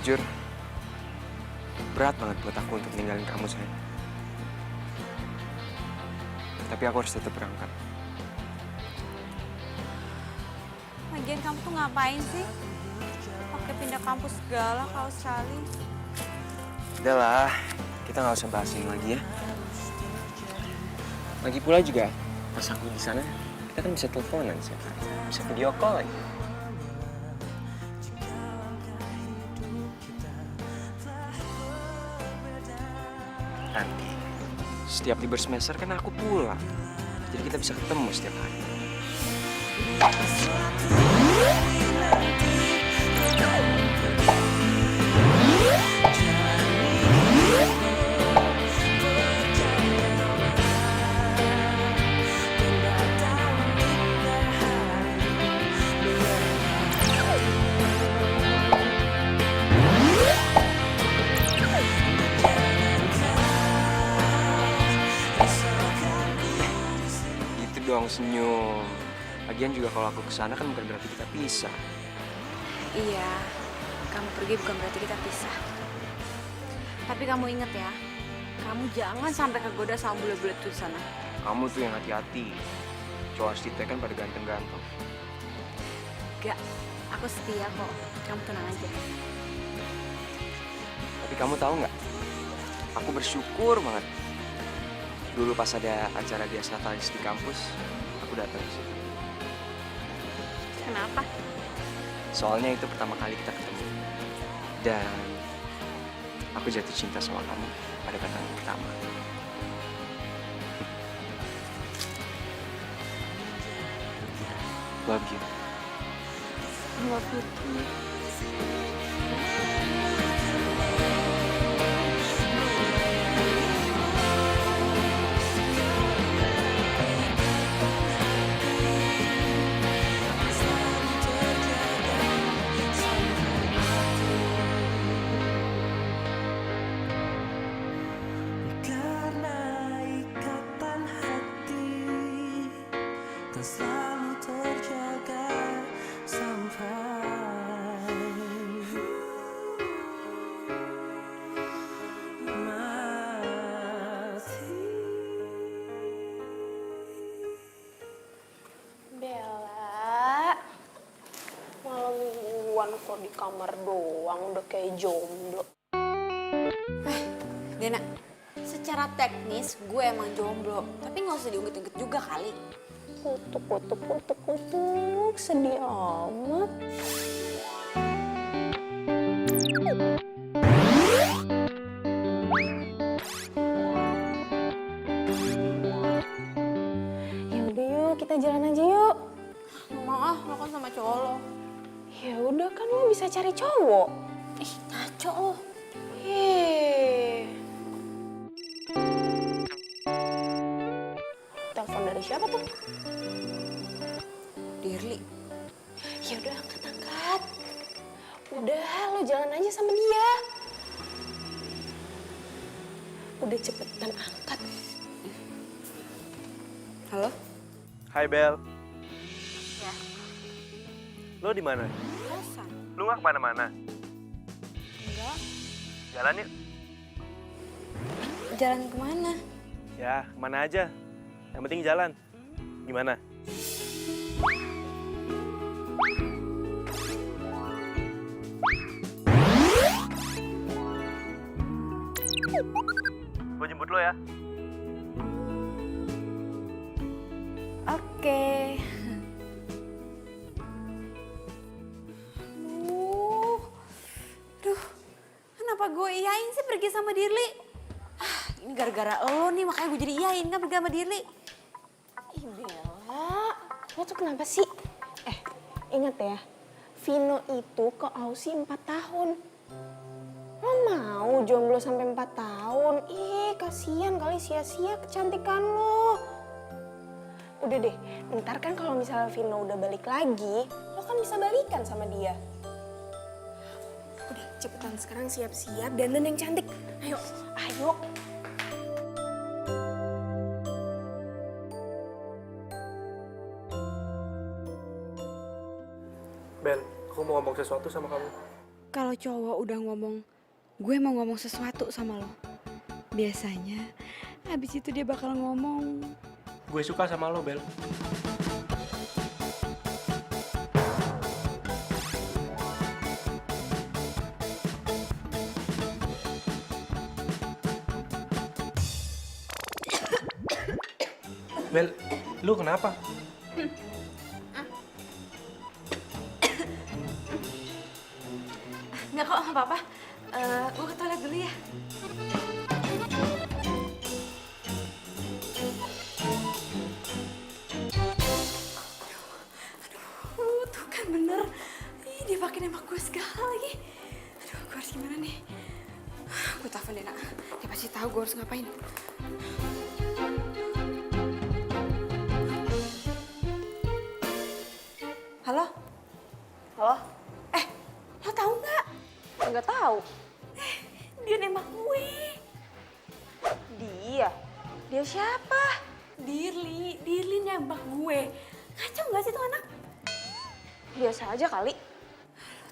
Jujur, berat banget buat aku untuk ninggalin kamu, sayang. Tapi aku harus tetap berangkat. Lagian kamu tuh ngapain sih? Pakai pindah kampus segala ke Australia. Udah lah, kita nggak usah bahas ini lagi ya. Lagi pula juga, pas aku di sana, kita kan bisa teleponan sih, bisa video call lagi. Nanti, setiap libur semester kan aku pulang, jadi kita bisa ketemu setiap hari. Gitu dong, senyum. Lagian juga kalau aku kesana kan bukan berarti kita pisah. Iya, kamu pergi bukan berarti kita pisah. Tapi kamu inget ya, kamu jangan sampai kegoda sama bule-bule tuh di sana. Kamu tuh yang hati-hati. Cowok Astita kan pada ganteng-ganteng. Gak, aku setia kok. Kamu tenang aja. Tapi kamu tahu nggak? Aku bersyukur banget. Dulu pas ada acara Dias Natalis di kampus, aku datang ke situ. Kenapa? Soalnya itu pertama kali kita ketemu. Dan aku jatuh cinta sama kamu pada pandangan pertama. Love you. I love you too. Karena ikatan hati tak selalu terjaga sampai mati. Bella, malam mingguan kok di kamar doang udah kayak jomblo. Dena, secara teknis gue emang jomblo. Tapi nggak usah diungkit-ungkit juga kali. Kutuk, sedih amat. Yaudah yuk, kita jalan aja yuk. Nggak mau ah, lo kan sama cowok lo. Ya udah kan lo bisa cari cowok. Ih, ngaco lo. Hei. Telepon dari siapa tuh? Dirli. Ya udah angkat. Udah, lo jalan aja sama dia. Udah cepetan angkat. Halo? Hai Bel, Ya, lo di mana? kosan. Lo nggak kemana-mana? Enggak. Jalan yuk. Jalan kemana? Ya, kemana aja. Yang penting jalan. Gimana? Gue jemput lo ya. Oke. Duh, kenapa gue iyain sih pergi sama Dirli? Ini gara-gara lo nih, makanya gue jadi iyain kan pergi sama Dirli. Ih Bella, lo tuh kenapa sih? Ingat ya, Vino itu ke Aussie 4 tahun. Lo mau jomblo sampai 4 tahun? Ih, kasihan kali sia-sia kecantikan lo. Udah deh, ntar kan kalau misalnya Vino udah balik lagi, lo kan bisa balikan sama dia. Udah, cepetan sekarang siap-siap dandan yang cantik. Ayo. Bel, aku mau ngomong sesuatu sama kamu. kalau cowok udah ngomong, gue mau ngomong sesuatu sama lo. Biasanya, habis itu dia bakal ngomong. Gue suka sama lo, Bel. Bel, lu kenapa? Nggak kok, nggak apa-apa. Gue ke toilet dulu ya. Tuh kan bener. Ih, dia pakai nembak gue segala lagi. Aduh, gue harus gimana nih? Gue telepon deh, Nak. Dia pasti tahu gue harus ngapain. Halo? Halo? Lo tahu nggak? Nggak tahu. Dia nembak gue. Dia? Dia siapa? Dirli nembak gue. Kacau nggak sih tuh anak? Biasa aja kali.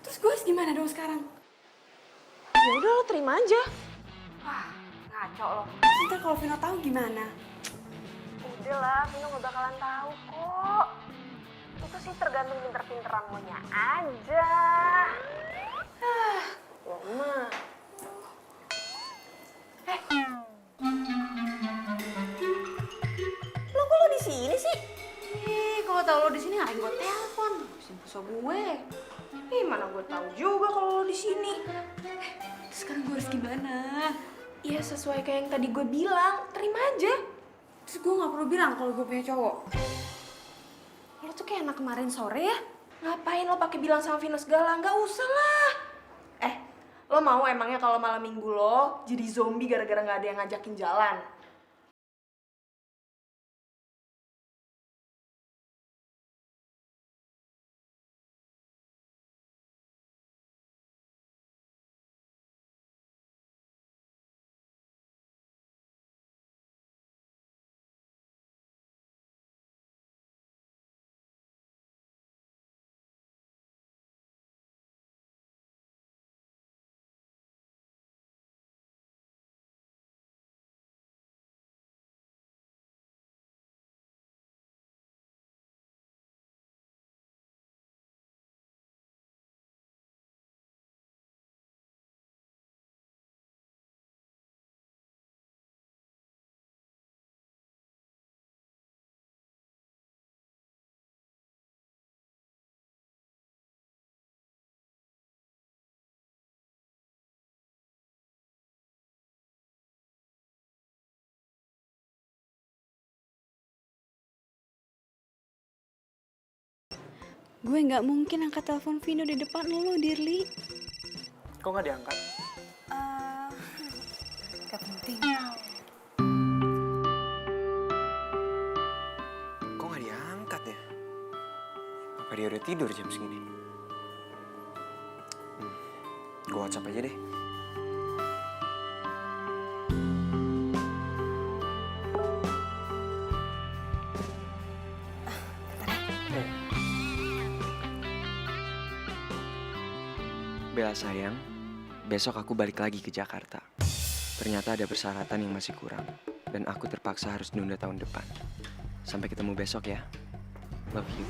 Terus gue harus gimana dong sekarang? Ya udah lo terima aja. Wah, ngaco lo. Ntar kalau Vino tahu gimana? Udah lah, Vino gak bakalan tahu kok. Itu sih tergantung pinter-pinteran lo nya aja. Lo mah. Lo kok lo di sini sih? Kalau tahu lo di sini ngapain gue telepon? Simpulso gue. Mana gue tahu juga kalau lo di sini. Sekarang gue harus gimana? Ya sesuai kayak yang tadi gue bilang, terima aja. Terus gue nggak perlu bilang kalau gue punya cowok. Lo tuh kayak anak kemarin sore ya. Ngapain lo pakai bilang sama Vino segala? Nggak usah lah. Lo mau emangnya kalau malam minggu lo jadi zombie gara-gara nggak ada yang ngajakin jalan? Gue nggak mungkin angkat telepon Vino di depan lo, Dirli. Kok nggak diangkat? Gak penting. Kok nggak diangkat ya? Apa dia udah tidur jam segini? Gue WhatsApp aja deh. Bella sayang, besok aku balik lagi ke Jakarta. Ternyata ada persyaratan yang masih kurang, dan aku terpaksa harus nunda tahun depan. Sampai ketemu besok ya. Love you.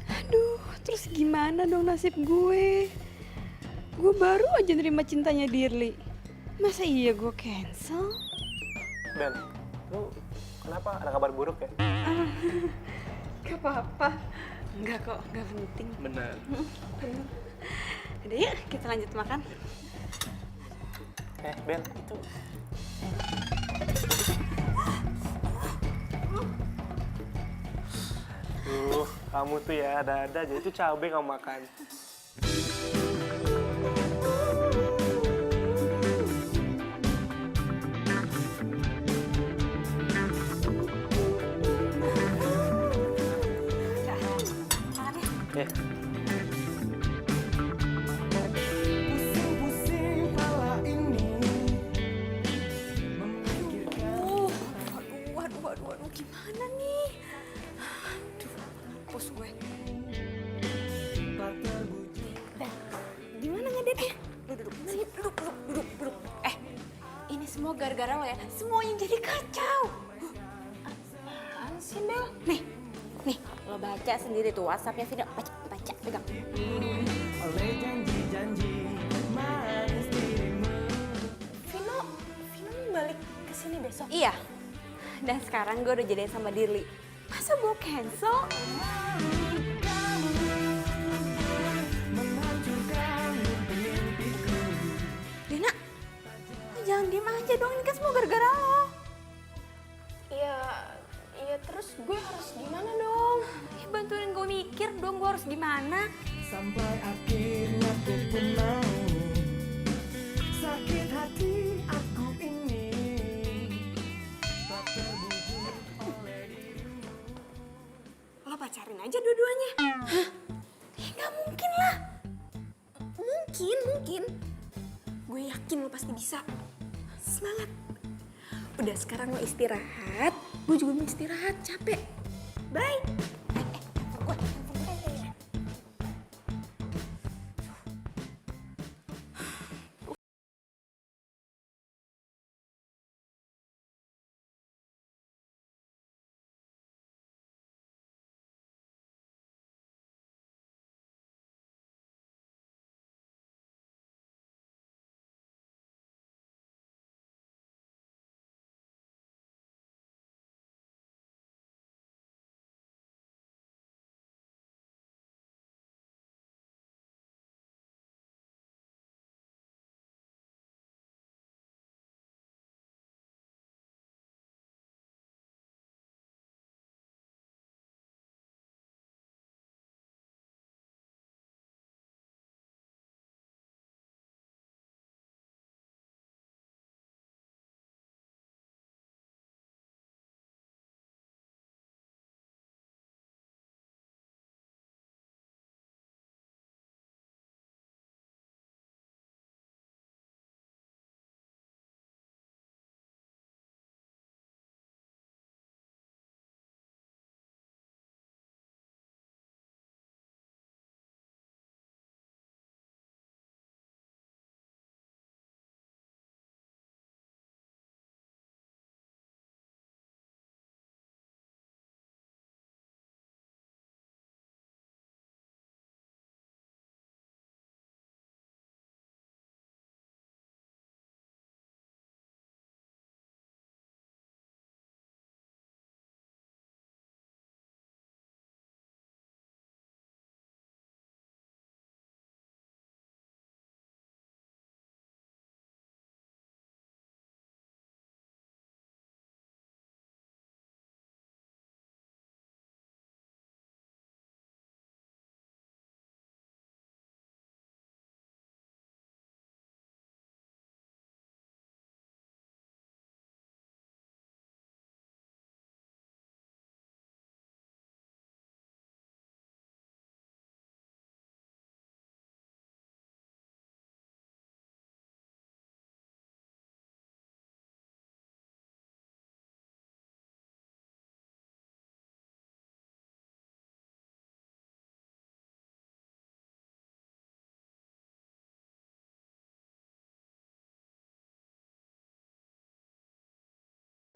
Aduh, terus gimana dong nasib gue? Gue baru aja nerima cintanya Dirli. Masa iya gue cancel? Bel, lu kenapa? Ada kabar buruk ya? Gak apa-apa. Enggak kok, gak penting. Benar. Udah yuk, kita lanjut makan. Bel, itu... kamu tuh ya ada-ada aja. Itu cabai kamu makan. Pusing-pusing kepala ini memikirkan. Waduh, gimana nih? Aduh, pus gue. deh. Duduk. Sini, duduk. Ini semua gara-gara lo ya. Semuanya jadi kacau. Apaan sih, Bel? Nih, lo baca sendiri tuh WhatsApp-nya Vino. Baca, pegang. Oleh janji-janji manis dirimu. Vino mau balik ke sini besok? Iya. Dan sekarang gue udah jadian sama Dirli. Masa gue cancel? Dina, lo jangan diem aja dong. Ini kan semua gara-gara lo. Iya terus gue harus gimana dong? Ya bantuin gue mikir dong, gue harus gimana. Sampai akhirnya ku pun mau. Sakit hati aku ini tak terbujuk oleh dirimu. Lo pacarin aja dua-duanya. Ya gak mungkin lah. Mungkin. Gue yakin lo pasti bisa. Semangat. Udah sekarang lo istirahat. Gue juga mau istirahat, capek. Bye.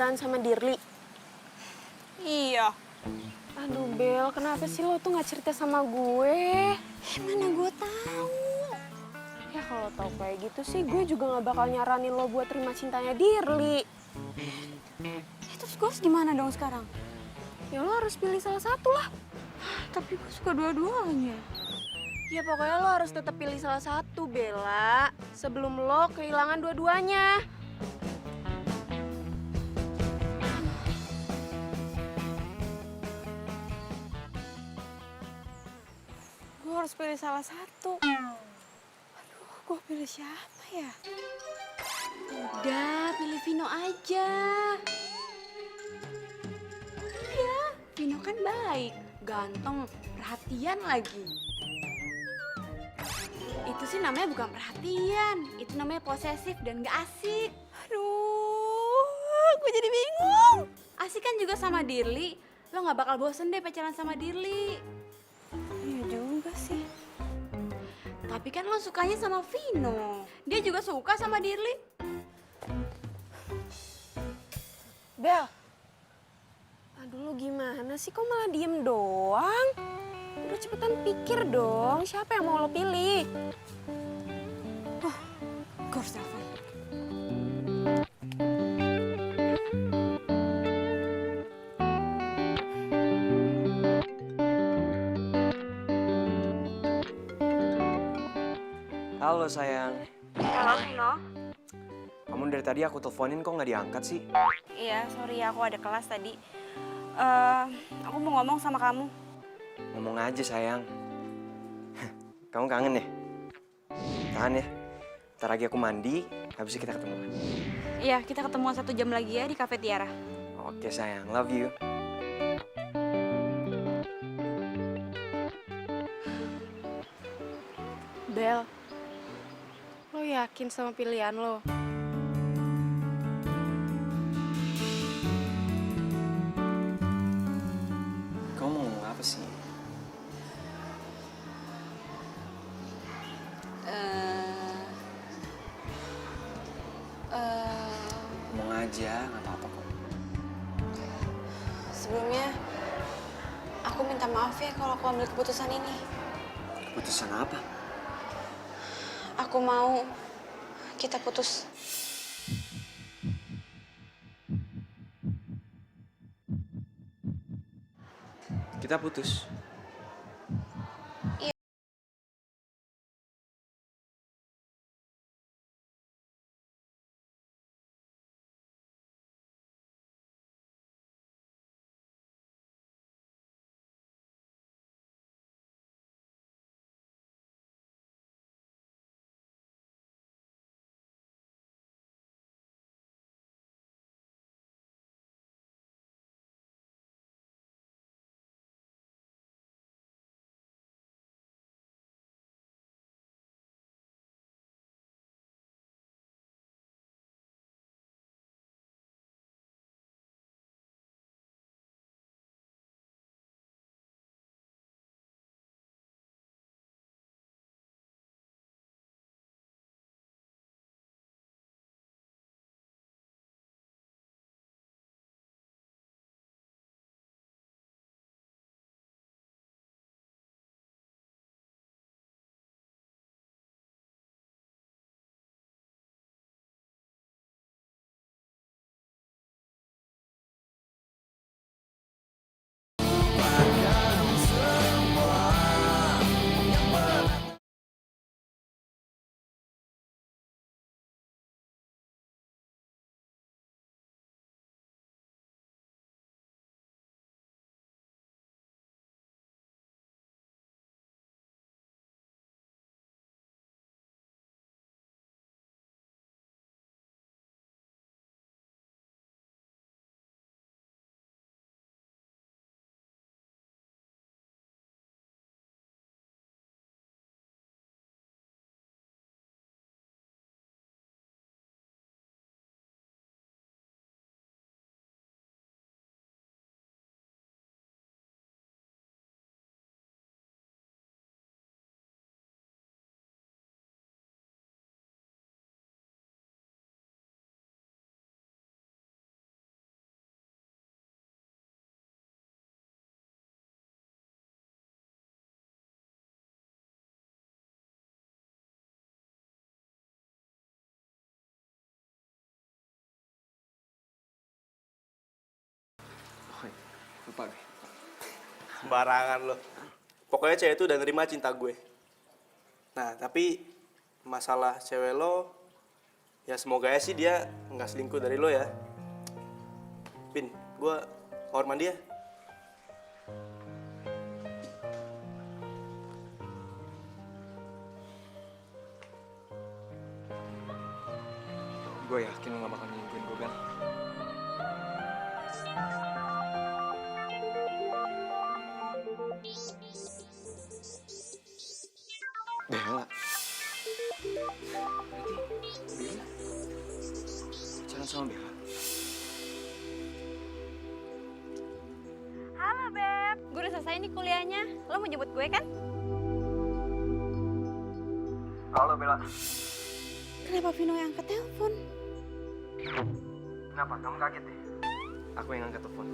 Sama Dirli. Iya. Aduh Bel, kenapa sih lo tuh gak cerita sama gue? Mana gue tahu. Ya kalau tau kayak gitu sih gue juga gak bakal nyaranin lo buat terima cintanya Dirli. Terus gue harus gimana dong sekarang? Ya lo harus pilih salah satu lah. Tapi gue suka dua-duanya. Ya pokoknya lo harus tetap pilih salah satu, Bella. Sebelum lo kehilangan dua-duanya. Gue harus pilih salah satu. Aduh, gue pilih siapa ya? Udah, pilih Vino aja. Iya, Vino kan baik, ganteng, perhatian lagi. Itu sih namanya bukan perhatian, itu namanya posesif dan gak asik. Aduh, gue jadi bingung. Asik kan juga sama Dirli, lo gak bakal bosen deh pacaran sama Dirli. Iya juga sih. Tapi kan lo sukanya sama Vino. Dia juga suka sama Dirli. Bel, aduh lu gimana sih, kok malah diem doang? Udah cepetan pikir dong, siapa yang mau lo pilih? Gue harus telepon. Halo sayang. Halo Vino. Kamu dari tadi aku teleponin kok nggak diangkat sih? Iya, sorry aku ada kelas tadi. Aku mau ngomong sama kamu. Ngomong aja sayang. Kamu kangen ya? Tahan ya. Ntar lagi aku mandi, habis itu kita ketemu. Iya, kita ketemuan 1 jam lagi ya di Cafe Tiara. Oke sayang, love you. Bel, lo yakin sama pilihan lo? Kamu mau ngomong apa sih? Ngomong aja, nggak apa-apa kok. Sebelumnya, aku minta maaf ya kalau aku ambil keputusan ini. Keputusan apa? Aku mau kita putus. Kita putus. Lupa gue. Sembarangan lo. Pokoknya cewek itu udah nerima cinta gue. Nah, tapi masalah cewek lo, ya semoga ya sih dia nggak selingkuh dari lo ya. Pin, gue kamar mandi ya. Gue yakin lo gak bakal nyingguin gue, Bel. Bella. Berarti Bella pacaran sama Bella. Halo Beb, gue udah selesai nih kuliahnya. Lo mau jemput gue kan? Halo Bella. Kenapa Vino yang angkat telepon? Kenapa? Kamu kaget deh? Aku yang angkat telepon.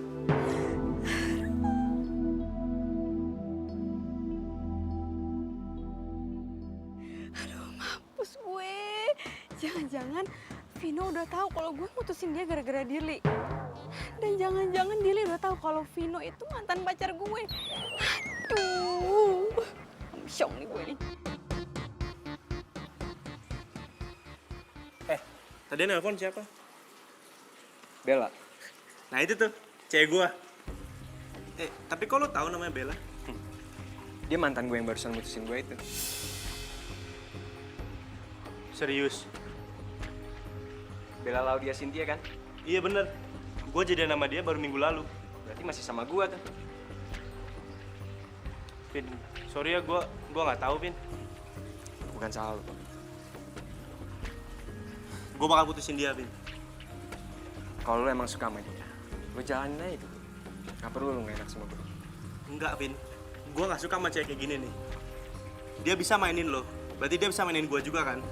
Mampus gue. Jangan-jangan Vino udah tahu kalau gue mutusin dia gara-gara Dirli. Dan jangan-jangan Dirli udah tahu kalau Vino itu mantan pacar gue. Aduh. Syong nih gue nih. Tadi nelpon siapa? Bella. Nah itu tuh, cewek gua. Tapi kok lo tahu namanya Bella? Dia mantan gue yang barusan mutusin gue itu. Serius? Bella Laudia Cynthia kan? Iya bener. Gue jadian sama dia baru minggu lalu. Berarti masih sama gue tuh. Vin, sorry ya gua nggak tahu Vin. Bukan salah lo. Gue bakal putusin dia Vin. Kalau lo emang suka sama dia, lo jalanin aja itu. Gak perlu lo gak enak sama gue. Enggak Vin, gue nggak suka sama cewek kayak gini nih. Dia bisa mainin lo, berarti dia bisa mainin gue juga kan?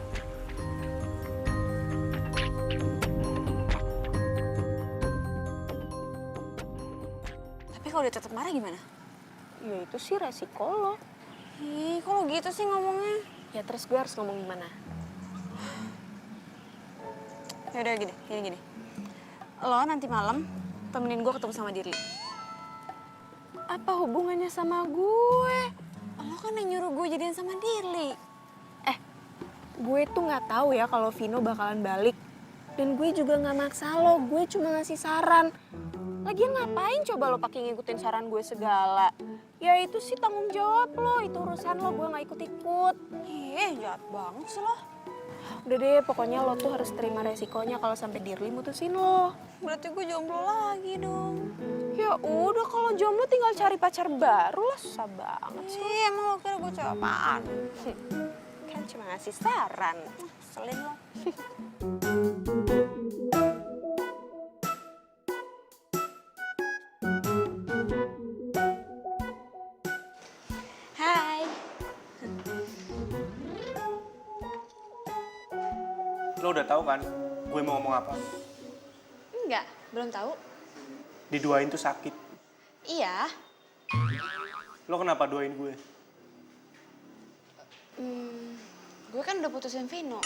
Tapi kalau dia tetap marah gimana? Ya itu sih resiko lo. Ih, kok lo gitu sih ngomongnya? Ya terus gue harus ngomong gimana? Yaudah gini. Lo nanti malam temenin gue ketemu sama Dirli. Apa hubungannya sama gue? Lo kan yang nyuruh gue jadian sama Dirli. Gue tuh nggak tahu ya kalau Vino bakalan balik. Dan gue juga nggak maksa lo, gue cuma ngasih saran. Lagian ngapain coba lo pakai ngikutin saran gue segala? Ya itu sih tanggung jawab lo, itu urusan lo, gue nggak ikut-ikut. Ih, jahat banget sih lo. Udah deh, pokoknya lo tuh harus terima resikonya kalau sampai Dirli mutusin lo. Berarti gue jomblo lagi dong. Ya udah, kalau jomblo tinggal cari pacar baru lah, susah banget sih. Ih, emang lo kira gue cewek apaan? Kan cuma ngasih saran. Selin lo. Hai. Lo udah tahu kan gue mau ngomong apa? Enggak, belum tahu. Diduain tuh sakit. Iya. Lo kenapa duain gue? Gue kan udah putusin Vino.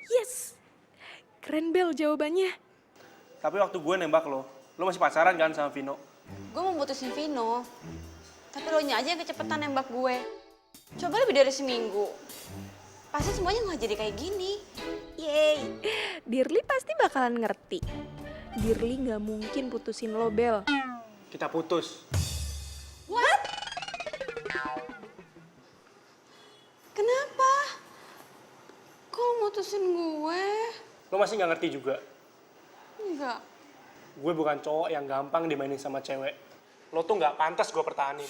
Yes, keren Bel jawabannya. Tapi waktu gue nembak lo masih pacaran kan sama Vino? Gue mau putusin Vino. Tapi lo nya aja yang kecepetan nembak gue. Coba lebih dari seminggu. Pasti semuanya nggak jadi kayak gini. Yeay, Dirli pasti bakalan ngerti. Dirli nggak mungkin putusin lo, Bel. Kita putus. What? Kenapa? Kok lo mutusin gue? Lo masih nggak ngerti juga. Enggak. Gue bukan cowok yang gampang dimainin sama cewek. Lo tuh nggak pantas gue pertahanin.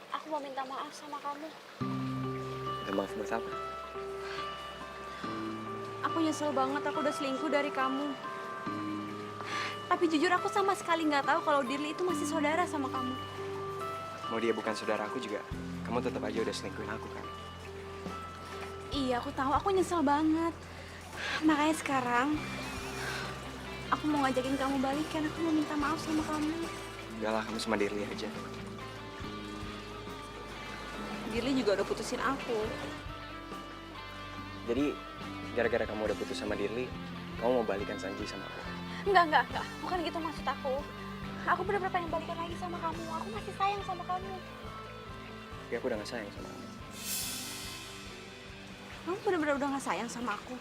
Aku mau minta maaf sama kamu. Minta maaf buat apa? Aku nyesel banget aku udah selingkuh dari kamu. Tapi jujur aku sama sekali nggak tahu kalau Dirli itu masih saudara sama kamu. Mau dia bukan saudara aku juga, kamu tetap aja udah selingkuhin aku kan? Iya, aku tahu. Aku nyesel banget. Makanya sekarang aku mau ngajakin kamu balikan. Aku mau minta maaf sama kamu. Udah lah, kamu sama Dirli aja. Dirli juga udah putusin aku. Jadi, gara-gara kamu udah putus sama Dirli, kamu mau balikan Sanji sama aku? Enggak. Bukan gitu maksud aku. Aku benar-benar pengen balikan lagi sama kamu. Aku masih sayang sama kamu. Tapi aku udah gak sayang sama kamu. Kamu benar-benar udah gak sayang sama aku.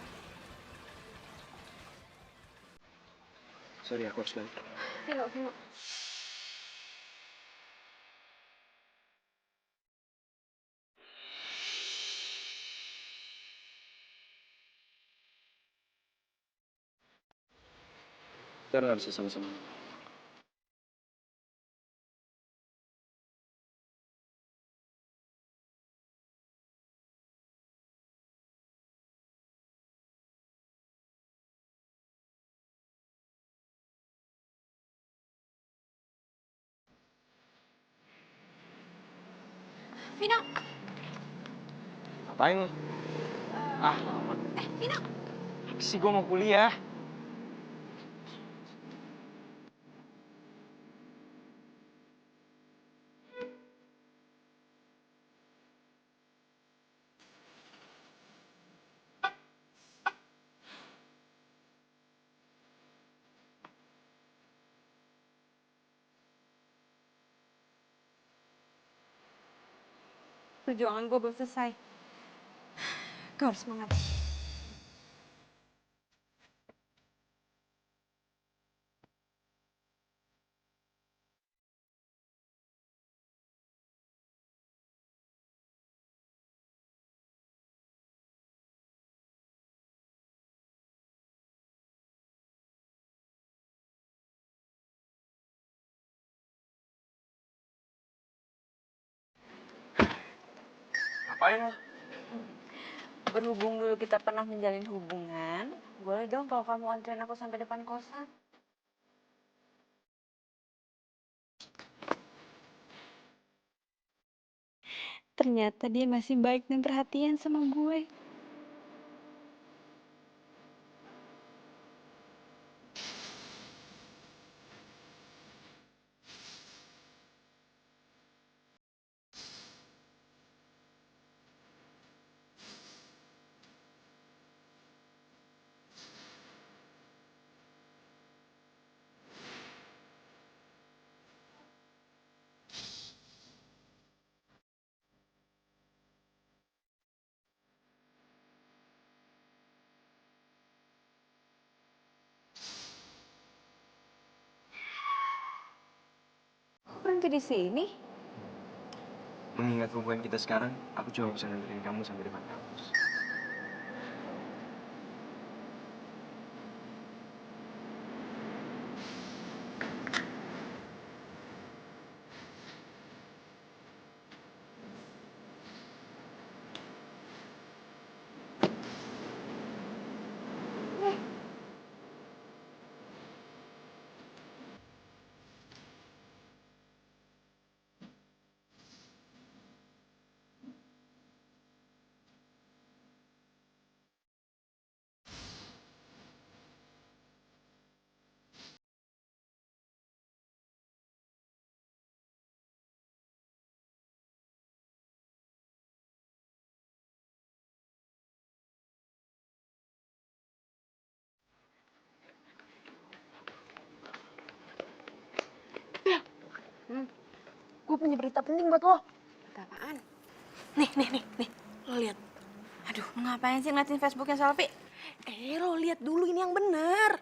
Sorry, aku harus balik. Vino. Kita nggak bisa sama-sama. Vino. Ngapain lo? Vino. Apa sih, gue mau kuliah. Perjuangan gue belum selesai. Kau harus semangat. Ngapain lo? Berhubung dulu kita pernah menjalin hubungan, boleh dong kalau kamu anterin aku sampai depan kosan. Ternyata dia masih baik dan perhatian sama gue. Kok berhenti di sini? Mengingat hubungan kita sekarang, aku cuma bisa nganterin kamu sampai depan kampus. Gue punya berita penting buat lo. Berita apaan? Nih. Lo lihat. Aduh, ngapain sih ngeliatin Facebooknya Selfie? Lo lihat dulu ini yang bener.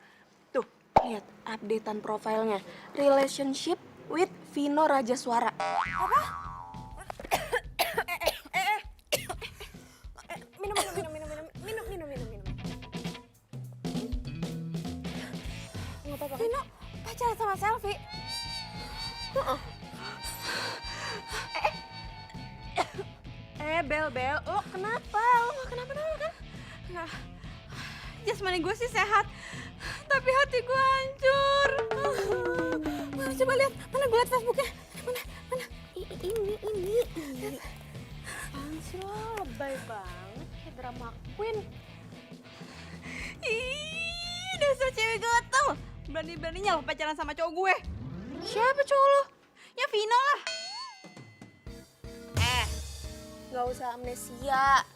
Tuh, lihat updatean profilnya. Relationship with Vino Rajaswara. Apa? Minum. Nggak apa-apa. Vino pacaran sama Selfie? Bel, lo kenapa? Lo gak kenapa-napa kan? Nggak. Jasmani gue sih sehat, tapi hati gue hancur. Mana coba lihat, mana gue lihat Facebooknya. Mana? Ini. Apaan sih lo, lebay banget kayak drama queen. Ih, dasar cewek gatel. Berani-beraninya lo pacaran sama cowok gue. Siapa cowok lo? Ya Vino lah. Gak usah amnesia.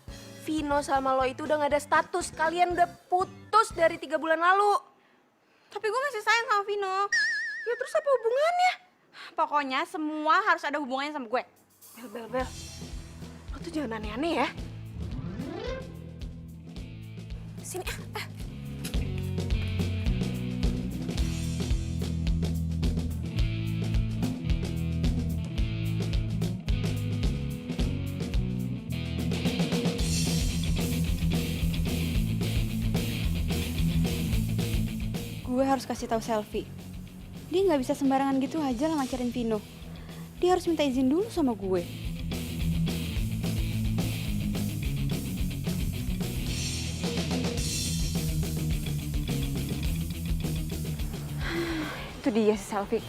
Vino sama lo itu udah gak ada status. Kalian udah putus dari 3 bulan lalu. Tapi gue masih sayang sama Vino. Ya terus apa hubungannya? Pokoknya semua harus ada hubungannya sama gue. Bel. Lo tuh jangan aneh-aneh ya. Sini ah. Gue harus kasih tahu Selfie. Dia nggak bisa sembarangan gitu aja lah ngajarin Vino. Dia harus minta izin dulu sama gue. Itu dia si Selfie.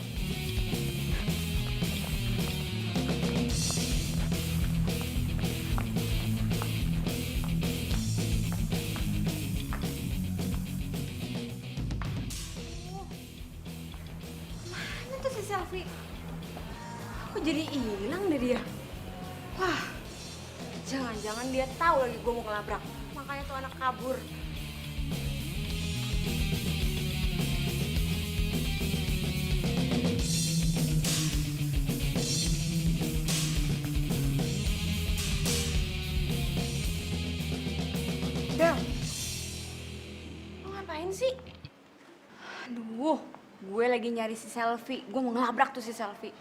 Mana tuh si Selfie? Kok jadi hilang deh dia? Wah, jangan-jangan dia tahu lagi gue mau ngelabrak. Makanya tuh anak kabur. Bel, lo ngapain sih? Aduh, gue lagi nyari si Selfie. Gue mau ngelabrak tuh si Selfie.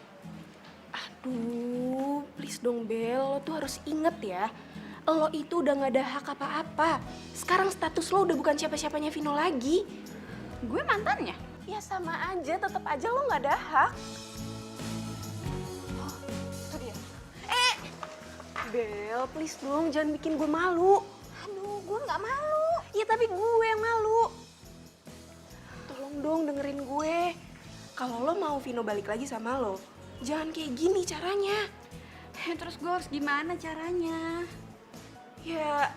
Aduh, please dong Bel, lo tuh harus inget ya. Lo itu udah gak ada hak apa-apa. Sekarang status lo udah bukan siapa-siapanya Vino lagi. Gue mantannya. Ya sama aja, tetap aja lo gak ada hak. Oh, itu dia. Bel, please dong, jangan bikin gue malu. Aduh, gue nggak malu. Ya tapi gue yang malu. Tolong dong dengerin gue. Kalau lo mau Vino balik lagi sama lo, jangan kayak gini caranya. Terus gue harus gimana caranya? Ya,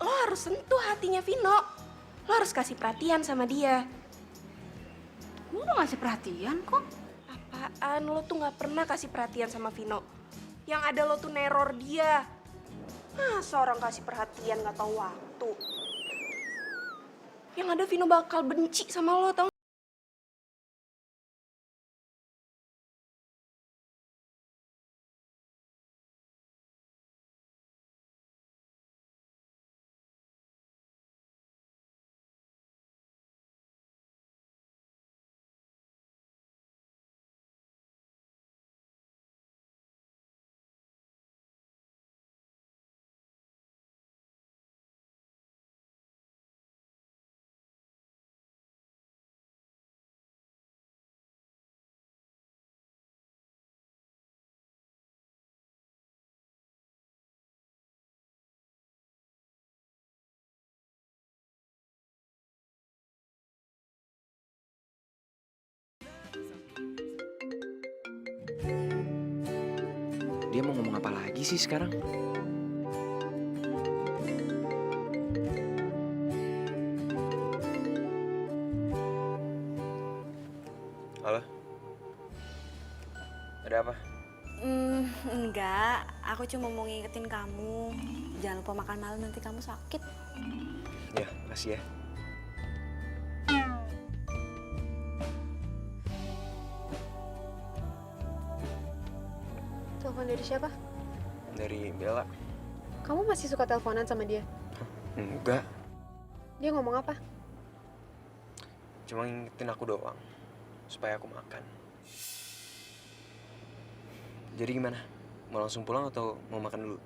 lo harus sentuh hatinya Vino. Lo harus kasih perhatian sama dia. Gue udah ngasih perhatian kok. Apaan? Lo tuh gak pernah kasih perhatian sama Vino. Yang ada lo tuh neror dia. Seorang kasih perhatian gak tahu waktu. Yang ada Vino bakal benci sama lo, tau? Dia mau ngomong apa lagi sih sekarang? Halo? Ada apa? Enggak. Aku cuma mau ngingetin kamu. Jangan lupa makan malam, nanti kamu sakit. Ya, makasih ya. Telepon dari siapa? Dari Bella. Kamu masih suka teleponan sama dia? Enggak, Dia ngomong apa? cuma ngingetin aku doang. Supaya aku makan. Jadi gimana? Mau langsung pulang atau mau makan dulu?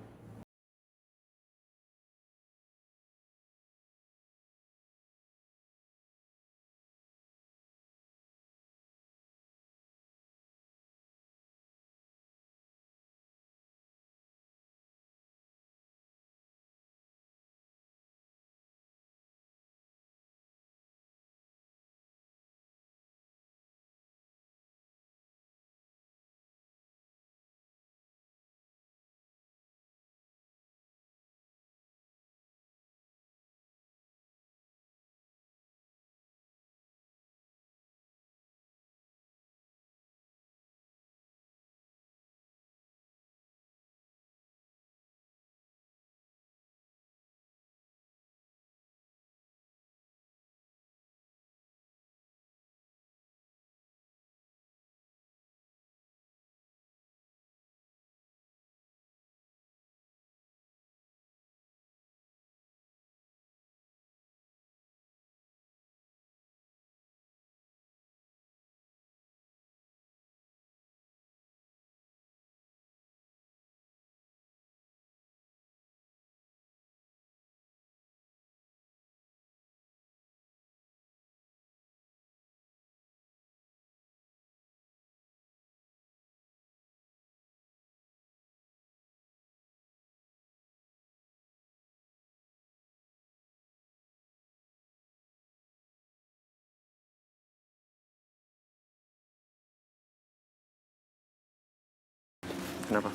Kenapa?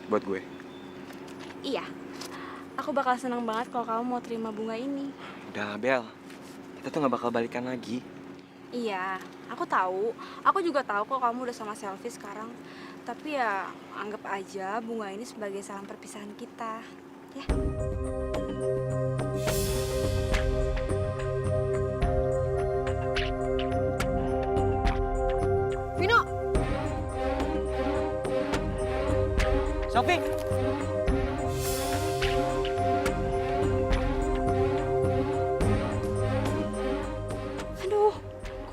Buat gue. Iya, aku bakal seneng banget kalau kamu mau terima bunga ini. Udah, Bel. Kita tuh gak bakal balikan lagi. Iya, aku tahu. Aku juga tahu kok kamu udah sama Selfie sekarang. Tapi ya anggap aja bunga ini sebagai salam perpisahan kita. Ya. Vino! Sofi! Aduh,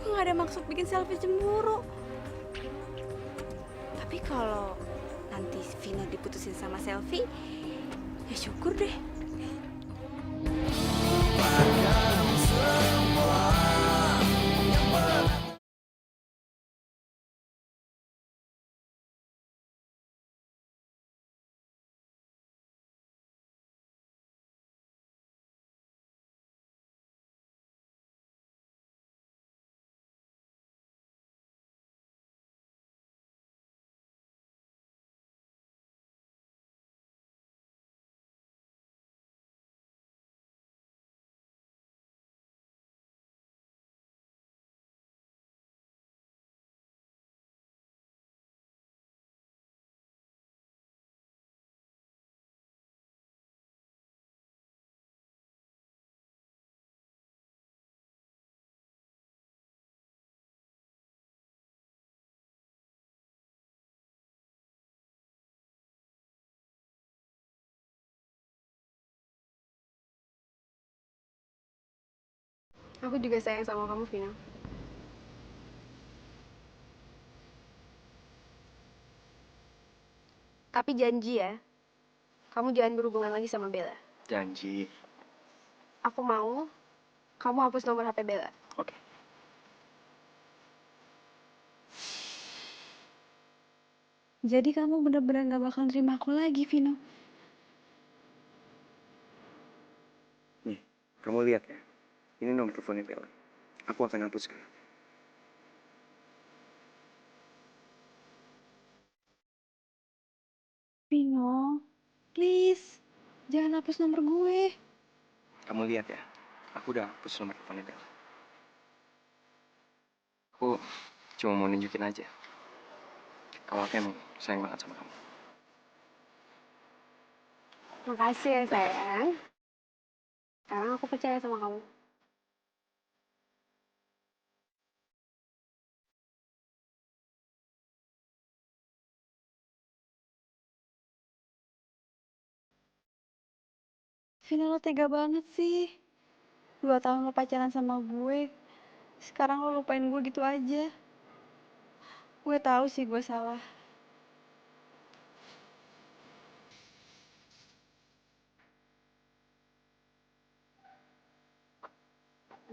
aku nggak ada maksud bikin Selfie cemburu. Tapi kalau nanti Vino diputusin sama Selfie, ya syukur deh. Aku juga sayang sama kamu, Vino. Tapi janji ya, kamu jangan berhubungan lagi sama Bella. Janji. Aku mau kamu hapus nomor HP Bella. Oke. Jadi kamu bener-bener gak bakal terima aku lagi, Vino. Nih, kamu lihat ya. Ini nomor teleponnya Bella. Aku akan hapus sekarang. Vino, please, jangan hapus nomor gue. Kamu lihat ya. Aku udah hapus nomor teleponnya Bella. Aku cuma mau nunjukin aja. Kalau aku emang sayang banget sama kamu. Makasih ya, sayang. Sekarang aku percaya sama kamu. Vino, lo tega banget sih. 2 tahun lo pacaran sama gue. Sekarang lo lupain gue gitu aja. Gue tahu sih gue salah.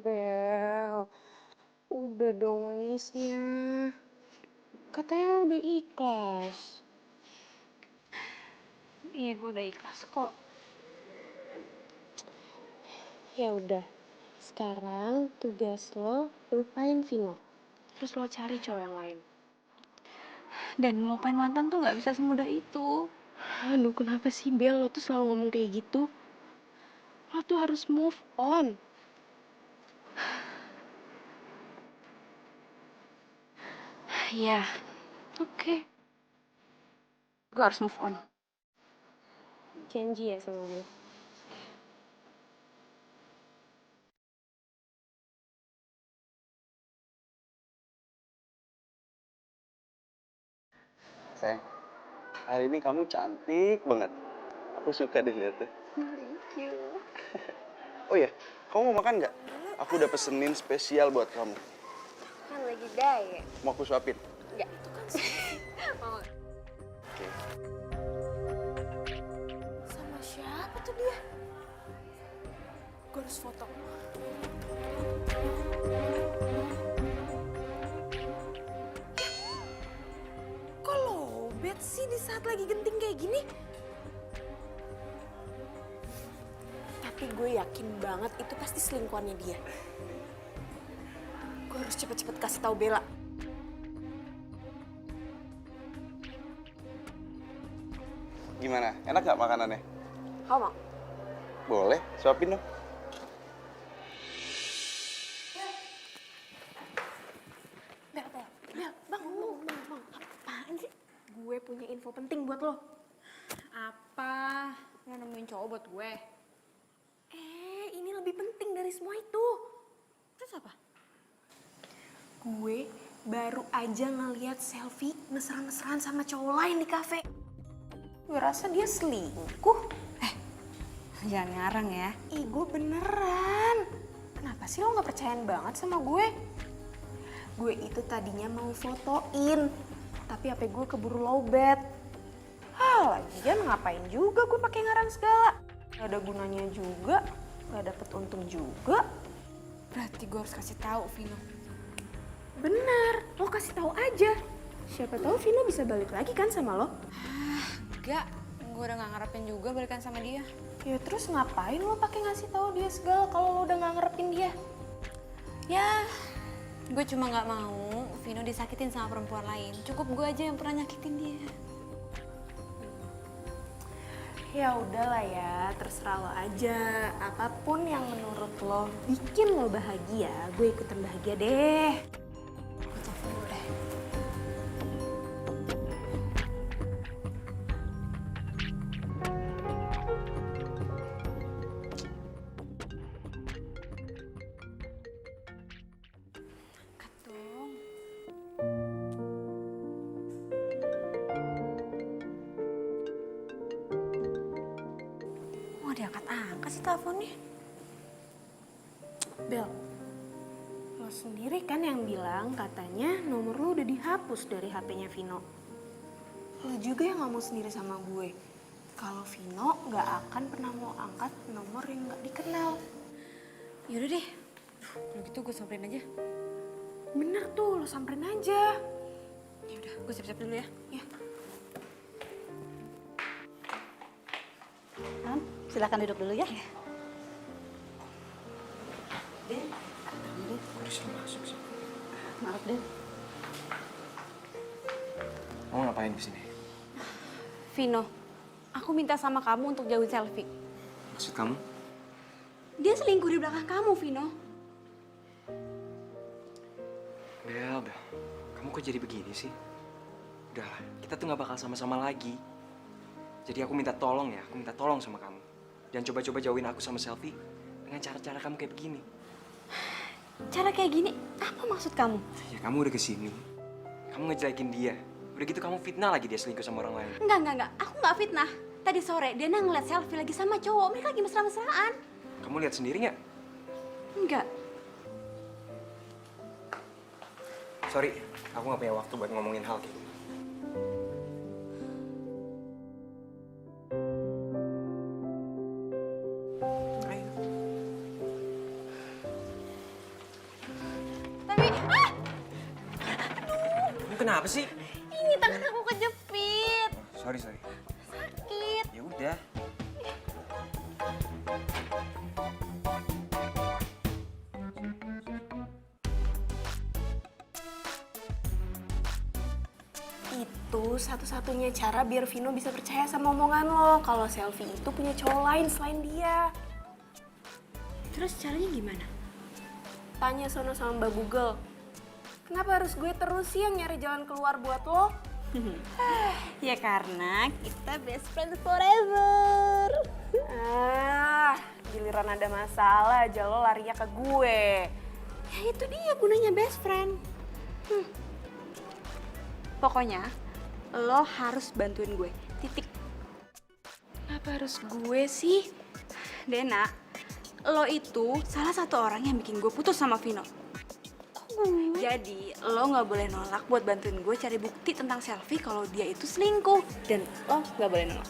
Bel, udah dong nangisnya. Katanya udah ikhlas. Iya, gue udah ikhlas kok. Ya udah, sekarang tugas lo lupain Vino. Terus lo cari cowok yang lain. Dan ngelupain mantan tuh gak bisa semudah itu. Aduh, kenapa sih Bel? Lo tuh selalu ngomong kayak gitu. Lo tuh harus move on. Iya, oke. Gue harus move on. Janji ya sama gue. Sayang, hari ini kamu cantik banget. Aku suka deh liatnya. Thank you. Oh iya, kamu mau makan nggak? Aku udah pesenin spesial buat kamu. Kan lagi diet. Mau aku suapin? Enggak, itu kan mau. Oke. Sama siapa tuh dia? Gue harus foto. Kok lowbat sih di saat lagi genting kayak gini? Tapi gue yakin banget itu pasti selingkuhannya dia. Gue harus cepet-cepet kasih tahu Bella. Gimana? Enak nggak makanannya? Kau mau? Boleh, suapin dong. Bel, bang. Apaan sih? Gue punya info penting buat lo. Apa? Lo nemuin cowok buat gue? Ini lebih penting dari semua itu. Terus apa? Gue baru aja ngeliat selfie mesra-mesraan sama cowok lain di kafe. Gue rasa dia selingkuh. Jangan ngarang ya. Ih, gue beneran. Kenapa sih lo gak percayaan banget sama gue? Gue itu tadinya mau fotoin, tapi HP gue keburu lowbat. Lagian ngapain juga gue pakai ngarang segala? Gak ada gunanya juga, gak dapet untung juga. Berarti gue harus kasih tahu Vino. Bener, lo kasih tahu aja. Siapa tahu Vino bisa balik lagi kan sama lo? Enggak, gue udah gak ngarepin juga balikan sama dia. Ya terus ngapain lo pakai ngasih tahu dia segala kalau lo udah gak ngarepin dia? Ya, gue cuma gak mau Vino disakitin sama perempuan lain. Cukup gue aja yang pernah nyakitin dia. Ya udahlah ya, terserah lo aja. Apapun yang menurut lo bikin lo bahagia, gue ikutan bahagia deh. Gue telepon dulu deh. Angkat dong. Mau diangkat-angkat sih teleponnya. Bel, lo sendiri kan yang bilang katanya nomor lo udah dihapus dari HP-nya Vino. Lo juga yang ngomong sendiri sama gue. Kalau Vino gak akan pernah mau angkat nomor yang gak dikenal. Yaudah deh, kalau gitu gue samperin aja. Bener tuh, lo samperin aja. Yaudah, gue siap-siap dulu ya. Ya. Han, silakan duduk dulu ya. Kok disuruh masuk sih? Maaf, Den. Kamu ngapain di sini? Vino, aku minta sama kamu untuk jauhin selfie. Maksud kamu? Dia selingkuh di belakang kamu, Vino. Bel, kamu kok jadi begini sih? Udah, kita tuh gak bakal sama-sama lagi. Jadi aku minta tolong ya, aku minta tolong sama kamu. Jangan coba-coba jauhin aku sama selfie dengan cara-cara kamu kayak begini. Cara kayak gini, apa maksud kamu? Ya kamu udah kesini, kamu ngejelekin dia. Udah gitu kamu fitnah lagi dia selingkuh sama orang lain. Enggak. Aku nggak fitnah. Tadi sore dia ngeliat selfie lagi sama cowok. Mereka lagi mesra-mesraan. Kamu lihat sendiri nggak? Enggak. Sorry, aku nggak punya waktu buat ngomongin hal kayak gini. Ayo. Tapi, Kamu kenapa sih? ini tangan aku kejepit. Sorry. Sakit. Ya udah. Itu satu-satunya cara biar Vino bisa percaya sama omongan lo. Kalau selfie itu punya cowok lain selain dia. Terus caranya gimana? Tanya sono sama Mbak Google. Kenapa harus gue terus sih yang nyari jalan keluar buat lo? Ya karena kita best friend forever. Giliran ada masalah aja lo larinya ke gue. Ya itu dia gunanya best friend. Pokoknya lo harus bantuin gue. Titik. Kenapa harus gue sih? Dena, lo itu salah satu orang yang bikin gue putus sama Vino. Jadi lo nggak boleh nolak buat bantuin gue cari bukti tentang selfie kalau dia itu selingkuh. Dan lo nggak boleh nolak.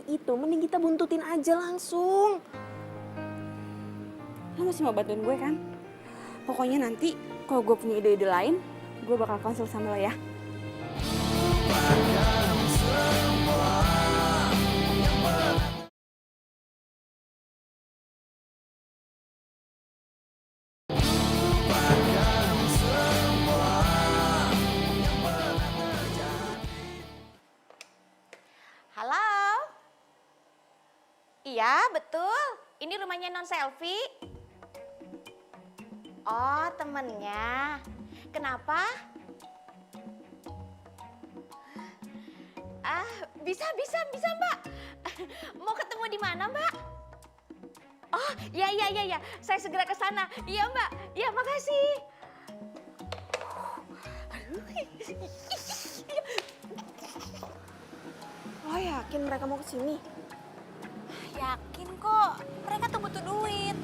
itu mending kita buntutin aja langsung. Lo masih mau bantuin gue kan? Pokoknya nanti kalau gue punya ide-ide lain, gue bakal konsul sama lo ya. Halo? Iya, betul. Ini rumahnya Non Selfie. Oh, temennya. Kenapa? Bisa Mbak. Mau ketemu di mana, Mbak? Oh, ya. Saya segera ke sana. Iya, Mbak. Iya, makasih. Lo yakin mereka mau kesini? Yakin kok. Mereka tuh butuh duit.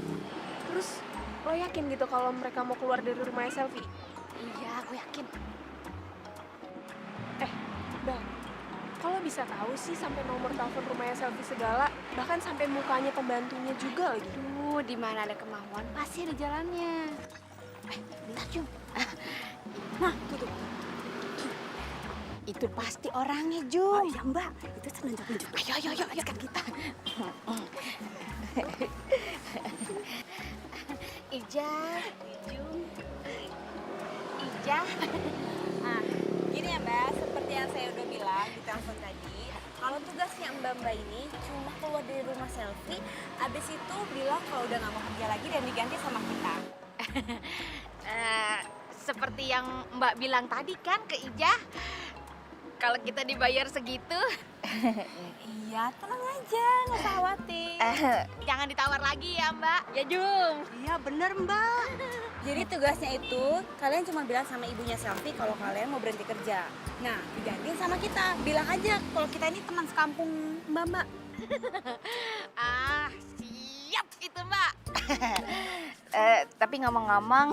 Terus lo yakin gitu kalau mereka mau keluar dari rumahnya Selfie? Iya, gue yakin. Bang, kalau bisa tahu sih sampai nomor telepon rumahnya Selfie segala, bahkan sampai mukanya pembantunya juga lagi. Duh, di mana ada kemauan pasti ada jalannya. Bentar, Jum. Nah, tuh. Itu pasti orangnya, Jum. Oh iya Mbak, itu senanjak juga. Ayo, ajak kita. Ija, Jum, Ija. Nah, gini ya Mbak, seperti yang saya udah bilang di telepon tadi, kalau tugasnya Mbak ini cuma keluar dari rumah Selfie, abis itu bilang kalau udah gak mau kerja lagi dan diganti sama kita. Seperti yang Mbak bilang tadi kan ke Ija, kalau kita dibayar segitu. Iya, tenang aja, gak usah khawatir. Jangan ditawar lagi ya Mbak. Ya Jum. Iya bener Mbak. Jadi tugasnya itu, kalian cuma bilang sama ibunya Selfie kalau kalian mau berhenti kerja. Nah, digantiin sama kita. Bilang aja kalau kita ini teman sekampung Mbak. Siap itu Mbak. Tapi ngomong-ngomong,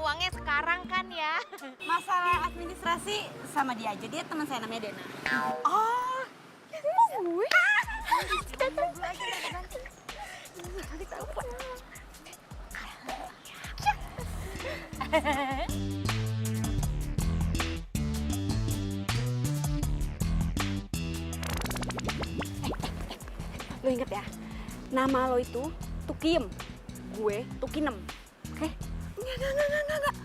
uangnya sekarang kan ya? Masalah administrasi sama dia aja, dia teman saya namanya Dena. Oh, gue? Lo inget ya, nama lo itu Tukiem, gue Tukinem, oke? Enggak.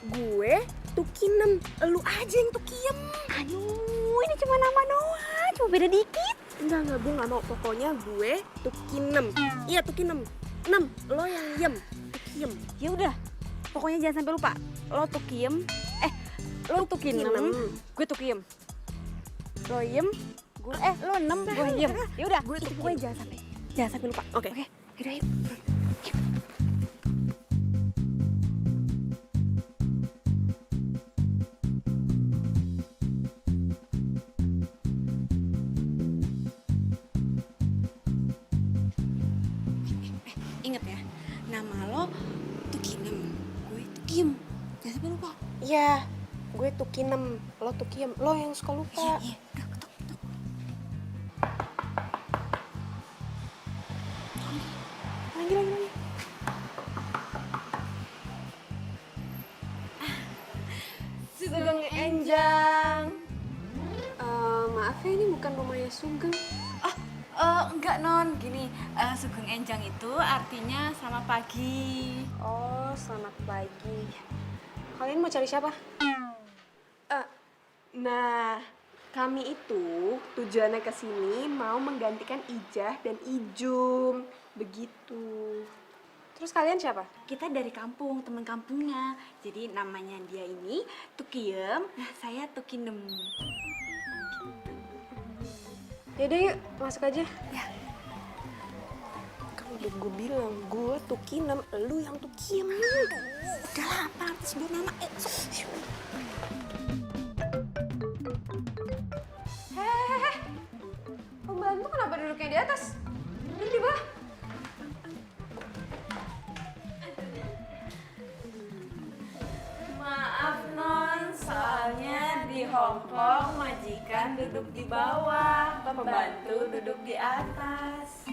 Gue Tukinem, lu aja yang Tukiem. Aduh, ini cuma nama doang, cuma beda dikit. Enggak, gue nggak mau. Pokoknya gue Tukinem. Iya Tukinem. 6, lo yang Yem. Tukiem. Ya udah, pokoknya jangan sampai lupa. Lo Tukiem, lo Tukinem, gue Tukiem. Lo Yem, gue lo 6, gue Yem. Ya udah, gue itu pokoknya jangan sampai lupa. Oke. Yaudah, yuk. Ingat ya, nama lo Tukinem, gue Tukiem. Jangan sampai lupa. Iya, gue Tukinem, lo Tukiem. Lo yang suka lupa. Iya, udah ketok. Lagi. Sugeng Enjang. Maaf ya, ini bukan rumahnya Sugeng. Enggak Non, gini, Sugeng Enjang itu artinya selamat pagi. Oh, selamat pagi. Kalian mau cari siapa? Nah, kami itu tujuannya ke sini mau menggantikan Ijah dan Ijum. Begitu. Terus kalian siapa? Kita dari kampung, teman kampungnya. Jadi namanya dia ini Tukiem, nah saya Tukinem. Yaudah yuk, masuk aja. Ya. Kan udah gue bilang, gue Tukinem, lu yang Tukiem. Udah lah, apa sebut nama? Hehehe, pembantu kenapa duduknya di atas? Duduk di bawah. Maaf Non, soalnya di Hong Kong majikan duduk di bawah. pembantu duduk di atas.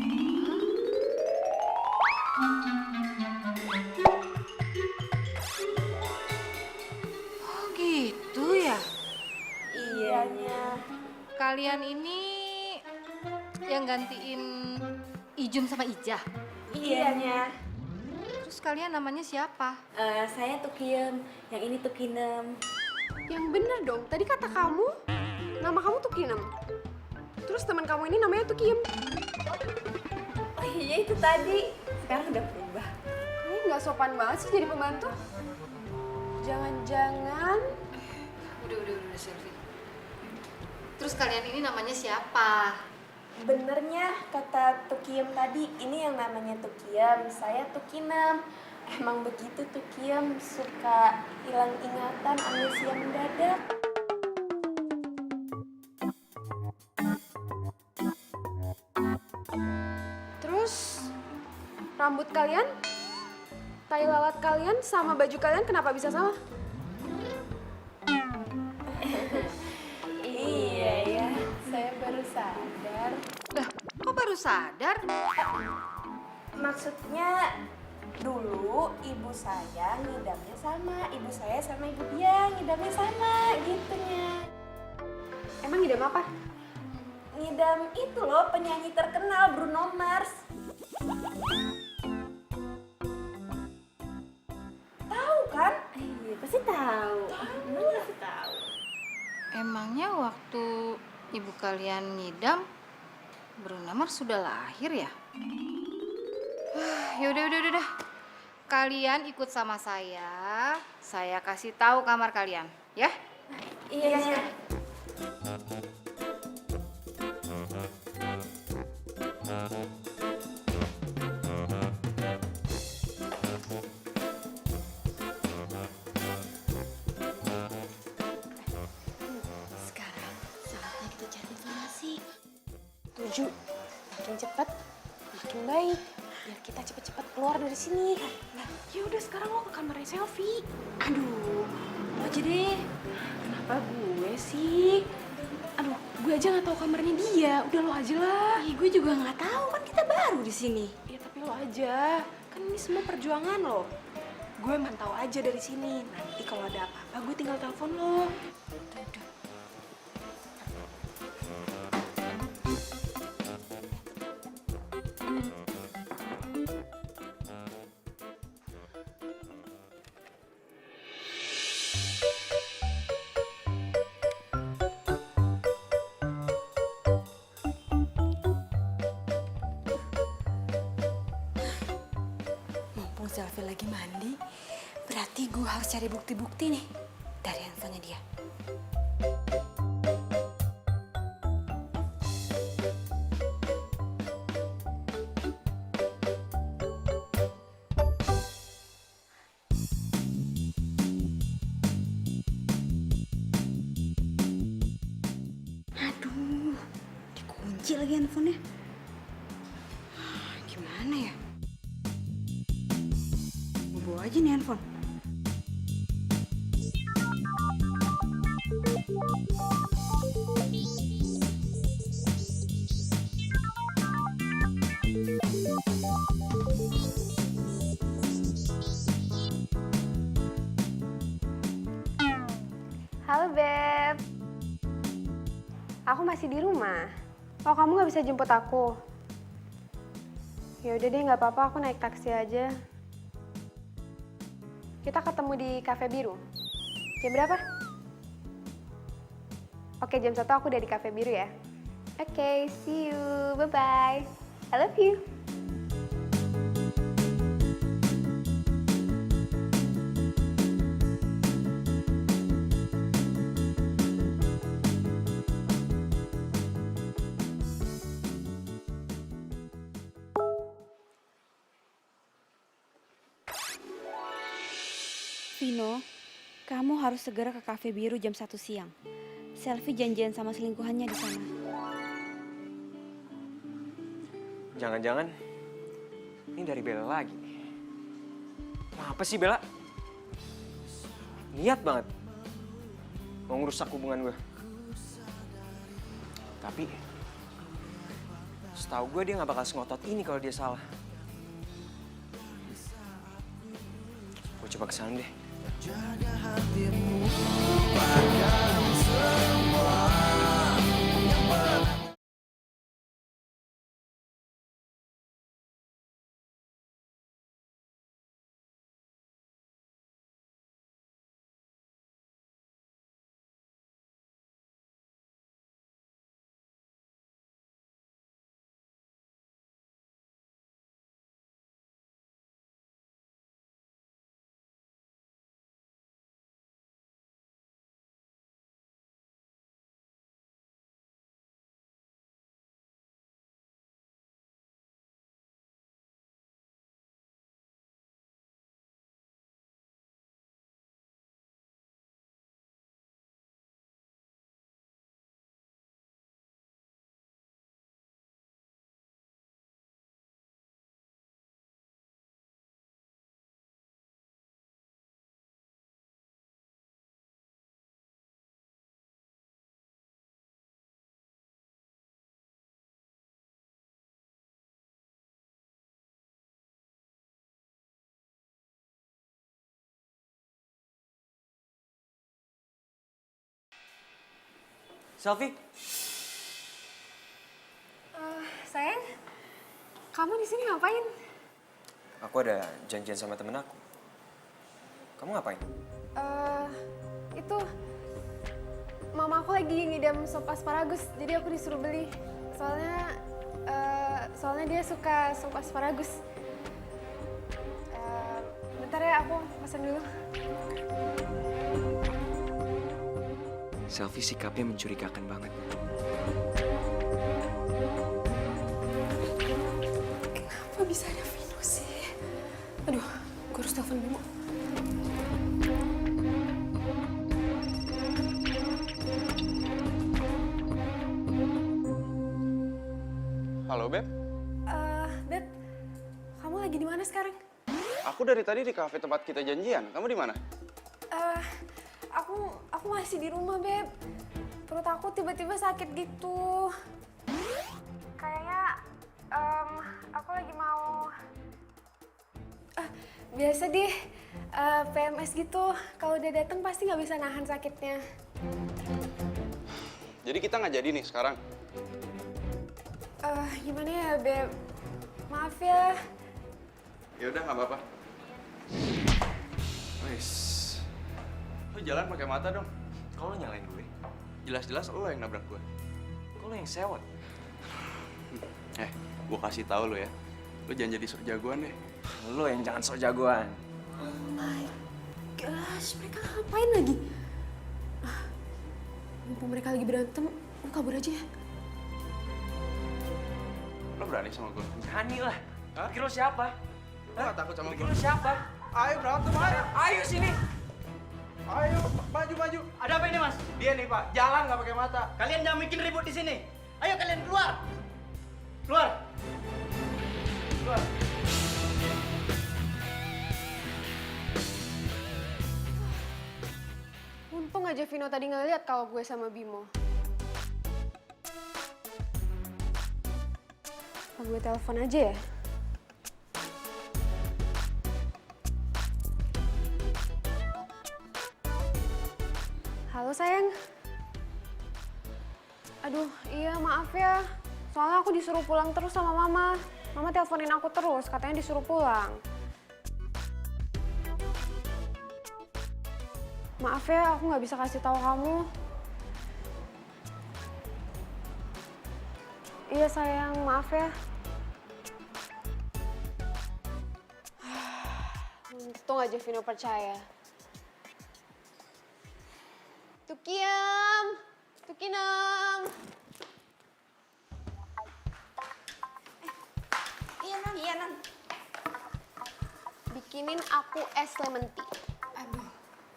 Oh gitu ya. Iyanya. Kalian ini yang gantiin Ijum sama Ijah. Iyanya. Terus kalian namanya siapa? Saya Tukiem, yang ini Tukinem. Yang bener dong, tadi kata kamu, nama kamu Tukinem. Terus teman kamu ini namanya Tukiem. Oh iya itu tadi. Sekarang udah berubah. Ini nggak sopan banget sih jadi pembantu. Jangan-jangan Udah Selvi. Terus kalian ini namanya siapa? Benernya kata Tukiem tadi, ini yang namanya Tukiem, saya Tukinem. Emang begitu Tukiem, suka hilang ingatan, amnesia mendadak. terus rambut kalian, tai lalat kalian sama baju kalian kenapa bisa sama? Iya ya, saya baru sadar. Lah, kok baru sadar? Maksudnya dulu ibu saya ngidamnya sama, ibu saya sama ibu dia ngidamnya sama gitunya. Emang ngidam apa? Ngidam itu loh penyanyi terkenal Bruno Mars. Tahu kan? Iya pasti tahu. Pasti tahu. Emangnya waktu ibu kalian ngidam, Bruno Mars sudah lahir ya? Yaudah. Kalian ikut sama saya kasih tahu kamar kalian, ya? Iya. Sekarang saatnya kita cari informasi. 7, makin cepat, makin baik. Biar kita cepet-cepet keluar dari sini. Nah, ya udah sekarang lo ke kamarnya Selfie. Aduh, lo aja deh. Kenapa gue sih? Aduh, gue aja nggak tahu kamarnya dia. Udah lo aja lah. Ih, gue juga nggak tahu kan kita baru di sini. Ya tapi lo aja, kan ini semua perjuangan lo. Gue mantau aja dari sini. Nanti kalau ada apa-apa, gue tinggal telepon lo. Mumpung Selfie lagi mandi, berarti gue harus cari bukti-bukti nih dari handphonenya dia. Aduh, dikunci lagi handphonenya. Gimana ya? Bawa aja nih handphone. Halo Beb. Aku masih di rumah. Oh kamu nggak bisa jemput aku? Ya udah deh nggak apa-apa, aku naik taksi aja. Kita ketemu di Cafe Biru. Jam berapa? Oke, jam 1 aku udah di Cafe Biru ya. Oke, see you. Bye-bye. I love you. Vino, kamu harus segera ke Cafe Biru jam 1 siang. Selfie janjian sama selingkuhannya di sana. Jangan-jangan ini dari Bella lagi. Kenapa sih Bella? Niat banget mau ngerusak hubungan gue. Tapi Setahu gue dia nggak bakal sengotot ini kalau dia salah. Gue coba kesana deh. Selfie, Sayang, kamu di sini ngapain? aku ada janjian sama temen aku. Kamu ngapain? Itu mama aku lagi ngidam sop asparagus, jadi aku disuruh beli. Soalnya dia suka sop asparagus. Bentar ya, aku pesan dulu. Selfie sikapnya mencurigakan banget. Kenapa bisa ada Vino sih? Aduh, gue harus telepon Bimo. Halo, Beb. Beb, kamu lagi di mana sekarang? Aku dari tadi di kafe tempat kita janjian. Kamu di mana? Aku masih di rumah, Beb. Perut aku tiba-tiba sakit gitu. Kayaknya aku lagi mau biasa deh PMS gitu. Kalau udah datang pasti nggak bisa nahan sakitnya. Jadi kita nggak jadi nih sekarang. Gimana ya, Beb? Maaf ya. Ya udah nggak apa-apa. Wes, lo jalan pakai mata dong. Kok lo nyalain gue? Jelas-jelas lo yang nabrak gue. Kok lo yang sewot? Gue kasih tahu lo ya. Lo jangan jadi sok jagoan deh. Lo yang jangan sok jagoan. Oh my gosh, mereka ngapain lagi? Mumpung mereka lagi berantem, lu kabur aja ya. Lo berani sama gue? Berani lah. Pikir lo siapa? Lo gak takut sama Pikir gue? lo siapa? Ayo berantem, ayo. Ayo sini. Ayo, maju. Ada apa ini, Mas? Dia nih Pak, jalan nggak pakai mata. Kalian jangan bikin ribut di sini. Ayo kalian keluar. Keluar. Keluar. Untung aja Vino tadi ngeliat kalau gue sama Bimo. Apa gue telepon aja ya? Halo sayang. Aduh, iya maaf ya. Soalnya aku disuruh pulang terus sama mama. Mama teleponin aku terus, katanya disuruh pulang. Maaf ya, aku nggak bisa kasih tahu kamu. Iya sayang, maaf ya. Untung aja Vino percaya. Tukiem, Tukinem. Iya, Non. Bikinin aku es lemon tea. Aduh,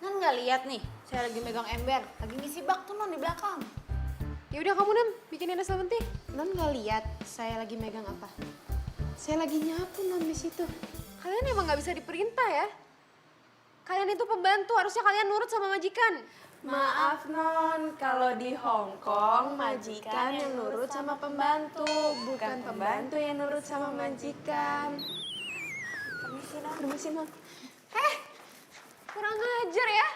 Non nggak lihat nih, saya lagi megang ember, lagi ngisi bak tuh Non di belakang. Ya udah kamu Nem, bikinin es lemon tea. Non nggak lihat saya lagi megang apa? Saya lagi nyapu Non di situ. Kalian emang nggak bisa diperintah ya? Kalian itu pembantu, harusnya kalian nurut sama majikan. Maaf non, kalau di Hong Kong majikan yang nurut sama pembantu, bukan pembantu yang nurut sama majikan. Permisi non. Permisi non. Kurang ajar ya.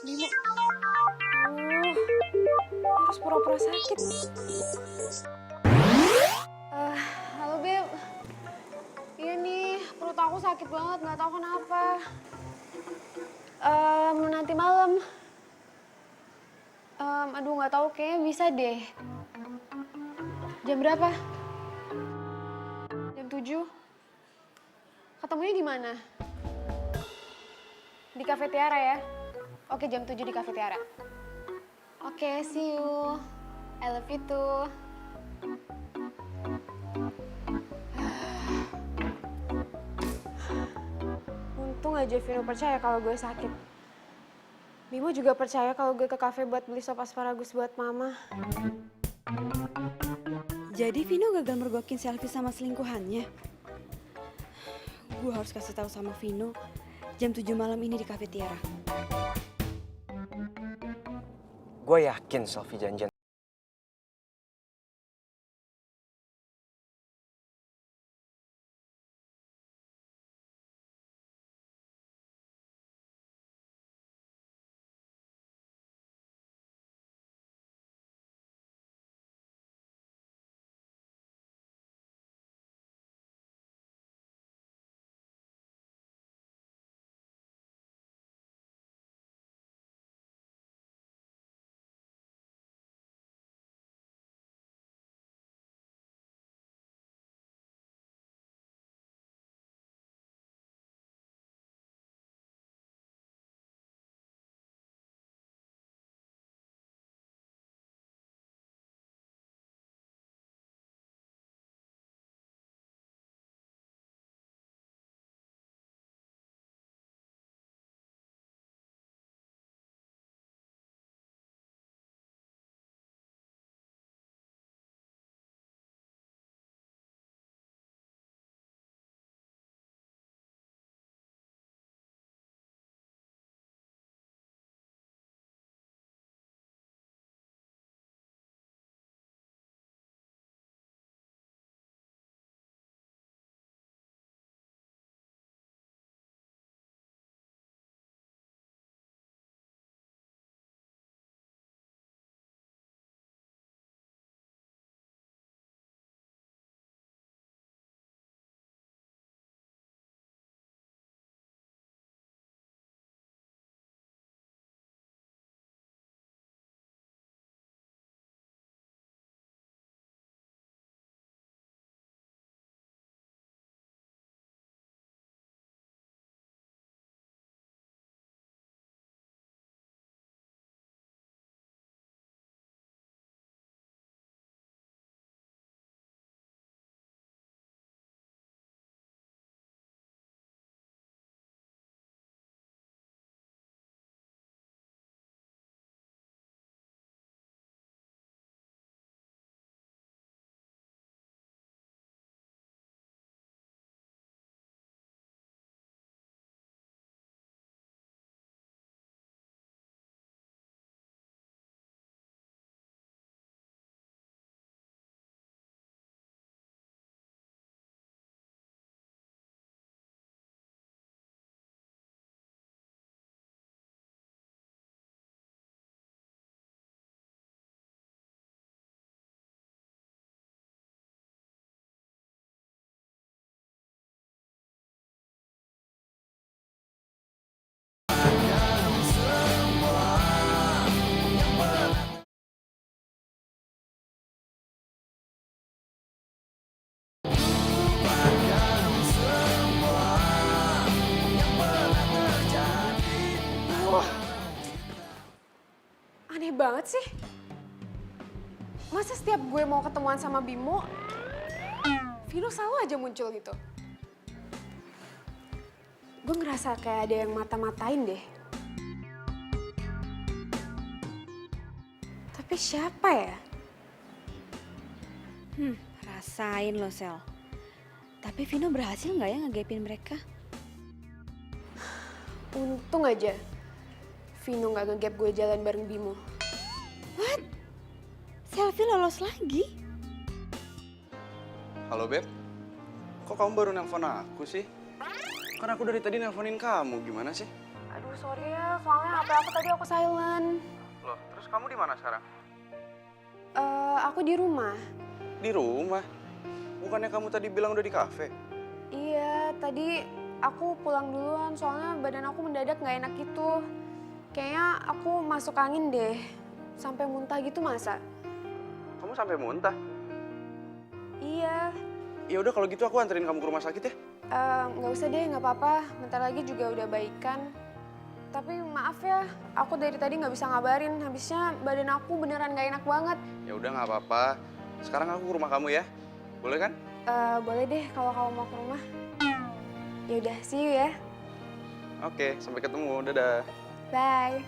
Bimo. Harus pura-pura sakit. Halo Beb. Iya nih, perut aku sakit banget, nggak tahu kenapa. Nanti malam. Aduh nggak tahu, kayaknya bisa deh. Jam berapa? Jam 7? Ketemunya di mana? Di Cafe Tiara ya? Oke, jam 7 di Cafe Tiara. Oke, see you. I love you too. Untung aja Vino percaya kalau gue sakit. Bimo juga percaya kalau gue ke kafe buat beli sop asparagus buat mama. Jadi Vino gagal mergokin selfie sama selingkuhannya. Gue harus kasih tahu sama Vino jam 7 malam ini di Cafe Tiara. Gue yakin Sofi janjian. Aneh banget sih. Masa setiap gue mau ketemuan sama Bimo, Vino selalu aja muncul gitu. Gue ngerasa kayak ada yang mata-matain deh. Tapi siapa ya? Rasain lo, Sel. Tapi Vino berhasil nggak ya ngegapin mereka? Untung aja Vino nggak ngegap gue jalan bareng Bimo. What? Selfie lolos lagi? Halo, Beb. Kok kamu baru nelpon aku sih? Kan aku dari tadi nelponin kamu, gimana sih? Aduh sorry ya, soalnya HP aku tadi aku silent. Loh, terus kamu di mana sekarang? Aku di rumah. Di rumah? Bukannya kamu tadi bilang udah di kafe? Iya, tadi aku pulang duluan soalnya badan aku mendadak nggak enak gitu. Kayaknya aku masuk angin deh. Sampai muntah gitu masa? Kamu sampai muntah? Iya. Ya udah kalau gitu aku anterin kamu ke rumah sakit ya. Nggak usah deh, nggak apa-apa. Bentar lagi juga udah baikan. Tapi maaf ya, aku dari tadi nggak bisa ngabarin. Habisnya badan aku beneran nggak enak banget. Ya udah nggak apa-apa. Sekarang aku ke rumah kamu ya. Boleh kan? Boleh deh kalau kamu mau ke rumah. Ya udah, see you ya. Oke, sampai ketemu. Dadah. Bye.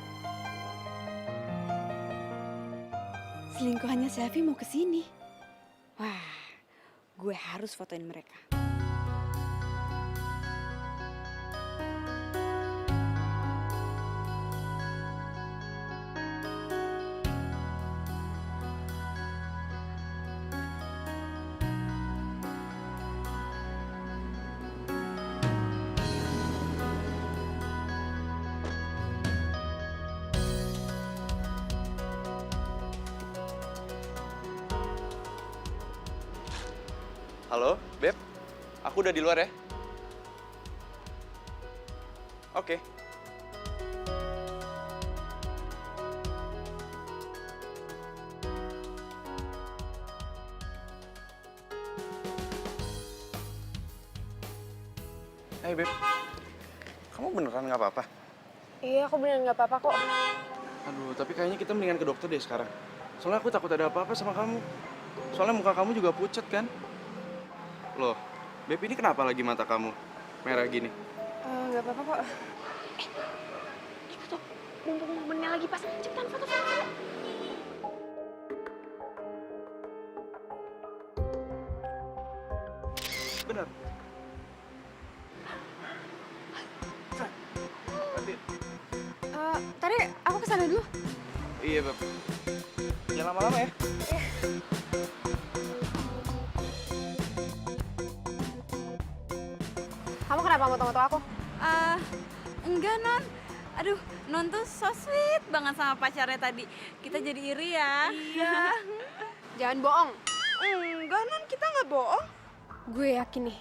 Selingkuhannya Selfie mau kesini. Wah, gue harus fotoin mereka. Halo, Beb. Aku udah di luar ya. Oke. Hai, Beb. Kamu beneran nggak apa-apa? Iya, aku beneran nggak apa-apa kok. Aduh, tapi kayaknya kita mendingan ke dokter deh sekarang. Soalnya aku takut ada apa-apa sama kamu. Soalnya muka kamu juga pucat kan? Loh, Beb, ini kenapa lagi mata kamu merah gini? Nggak apa-apa kok. Itu tuh, mumpung momennya lagi pas. Cepetan foto-foto. Bener. Tadi aku kesana dulu. Iya, Beb. Jangan lama-lama ya. Kamu kenapa moto-moto aku? Enggak, Non. Aduh, Non tuh so sweet banget sama pacarnya tadi. Kita jadi iri ya. Iya. Jangan bohong. Enggak, Non. Kita nggak bohong. Gue yakin nih,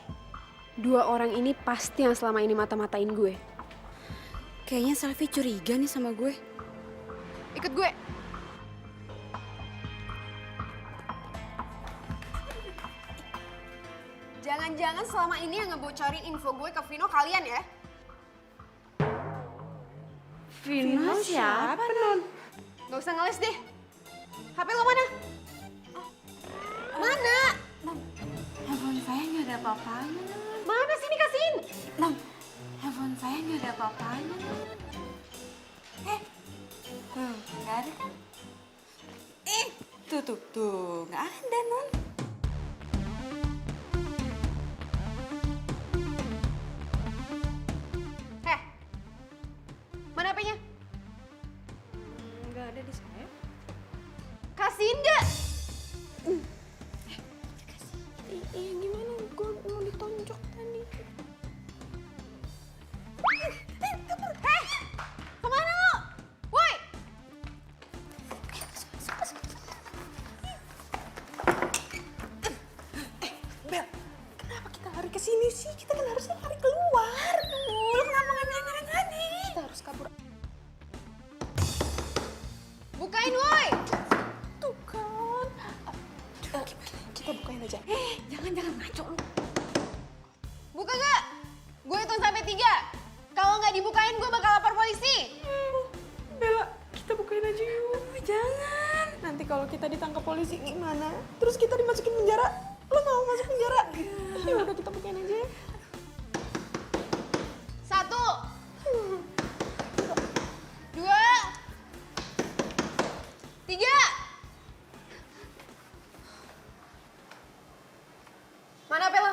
dua orang ini pasti yang selama ini mata-matain gue. Kayaknya Selfie curiga nih sama gue. Ikut gue. Jangan-jangan selama ini yang ngebocorin info gue ke Vino kalian ya? Vino siapa, Non? Gak usah ngeles deh. HP lo mana? Mana? Handphone saya nggak ada apa-apanya, Non. Mana sini kasihin? Non, handphone saya nggak ada apa-apanya, Non. Tuh, nggak ada kan? Tuh, nggak ada, Non. Mana HP-nya? Nggak ada di saya. Kasihin gak? Iya gimana? Gue mau ditonjok tadi. Kemana lo? Woi! Bel, kenapa kita lari ke sini sih? Kita kan harusnya lari keluar. Lu kenapa nggak bilang tadi? Kita harus kabur. Bukain, woi! Tuh kan. Kita bukain aja. Jangan ngaco lu. Buka gak? Gue hitung sampai 3. Kalau nggak dibukain, gue bakal lapor polisi. Bella, kita bukain aja yuk. Jangan. Nanti kalau kita ditangkap polisi gimana? Terus kita dimasukin penjara. Lo mau masuk penjara? Ya udah kita bukain aja. 1, 2, 3. Mana HP lo?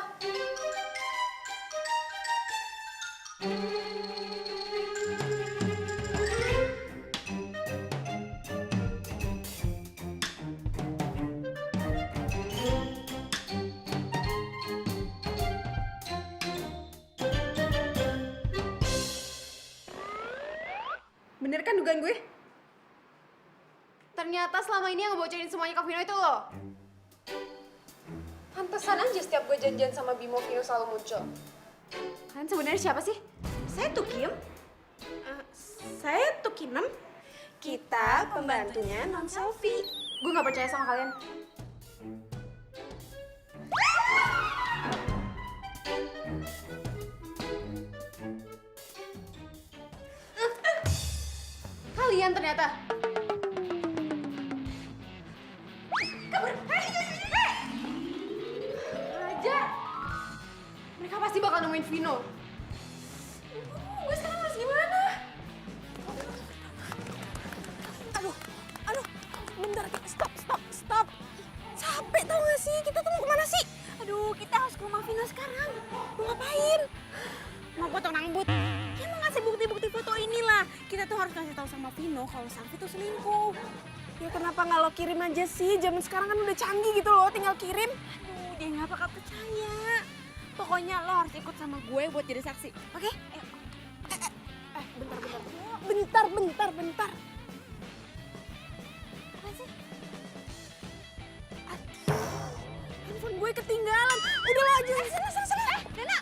kan dugaan gue? Ternyata selama ini yang ngebocorin semuanya ke Vino itu lo. Pantesan aja setiap gue janjian sama Bimo, Vino selalu muncul. Kalian sebenarnya siapa sih? Saya Tukiem. Saya Tukinem. Kita pembantunya non selfie. Gue gak percaya sama kalian. Kalian ternyata. Kabur. Aja. Mereka pasti bakal nemuin Vino. Gue sekarang harus gimana? Aduh, bentar, stop. Capek tau gak sih? Kita tuh mau kemana sih? Aduh, kita harus ke rumah Vino sekarang. Mau ngapain? Mau potong rambut. Ya mau ngasih bukti-bukti foto inilah. Kita tuh harus kasih tahu sama Vino kalau Selfie tuh selingkuh. Ya kenapa nggak lo kirim aja sih? Zaman sekarang kan udah canggih gitu loh, tinggal kirim. Aduh, dia nggak bakal percaya. Pokoknya lo harus ikut sama gue buat jadi saksi, oke? Bentar. Apa sih? Aduh, handphone gue ketinggalan. Udah lo aja sana. Dana.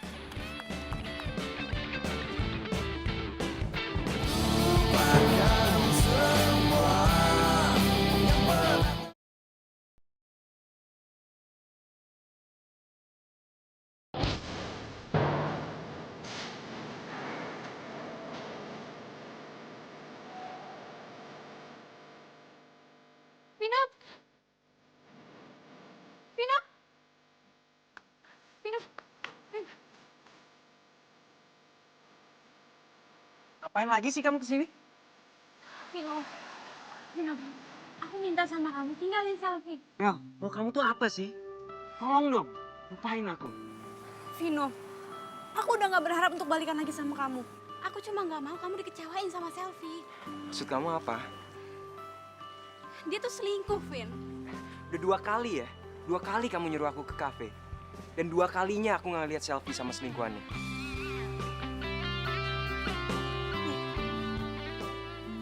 Vino. Ngapain lagi sih kamu kesini? Vino, aku minta sama kamu tinggalin Selfie. Mel, mau kamu tuh apa sih? Tolong dong, lupain aku. Vino, aku udah gak berharap untuk balikan lagi sama kamu. Aku cuma gak mau kamu dikecewain sama Selfie. Maksud kamu apa? Dia tuh selingkuh, Vin. Udah 2 kali ya? 2 kali kamu nyuruh aku ke kafe. Dan 2 kalinya aku nggak lihat Selfie sama selingkuhannya.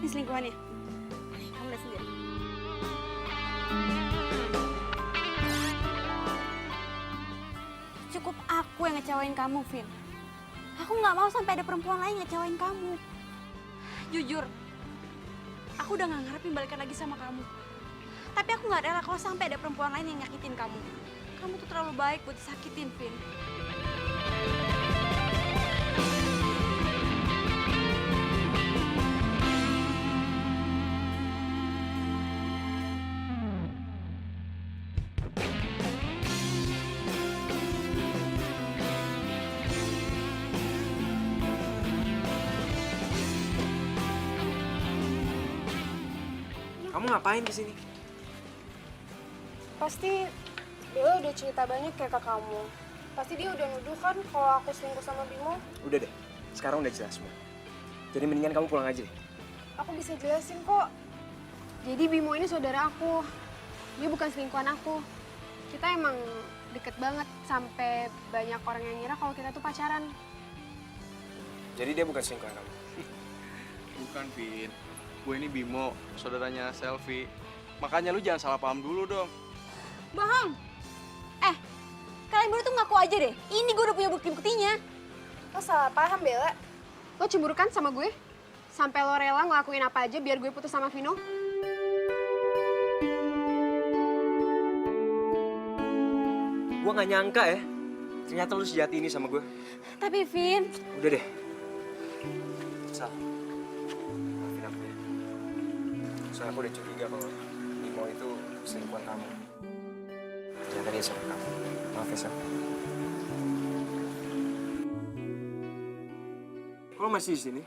Ini selingkuhannya. Nih, kamu lihat sendiri. Cukup aku yang ngecewain kamu, Vin. Aku nggak mau sampai ada perempuan lain ngecewain kamu. Jujur, aku udah nggak ngarepin balikan lagi sama kamu. Tapi aku nggak rela kalau sampai ada perempuan lain yang nyakitin kamu. Kamu tuh terlalu baik buat disakitin, Vin. Kamu ngapain di sini? Pasti Bella udah cerita banyak kayak ke kamu. Pasti dia udah nuduh kan kalau aku selingkuh sama Bimo. Udah deh, sekarang udah jelas semua. Jadi mendingan kamu pulang aja deh. Aku bisa jelasin kok. Jadi Bimo ini saudara aku. Dia bukan selingkuhan aku. Kita emang deket banget sampai banyak orang yang ngira kalau kita tuh pacaran. Jadi dia bukan selingkuhan kamu? Bukan, Vin. Gue ini Bimo, saudaranya Selfie. Makanya lu jangan salah paham dulu dong. Bohong! Kalian berdua tuh ngaku aja deh. Ini gue udah punya bukti-buktinya. Lo salah paham, Bella. Lo cemburu kan sama gue? Sampai lo rela ngelakuin apa aja biar gue putus sama Vino? Gue gak nyangka ya. Ternyata lu sejati ini sama gue. Tapi, Vin, Udah deh. Sal. Maafin aku ya. Soalnya aku udah curiga kalau Bimo itu selingkuhan kamu. Ternyata dia sama kamu. Maaf ya, Sal. Kok lo masih di sini?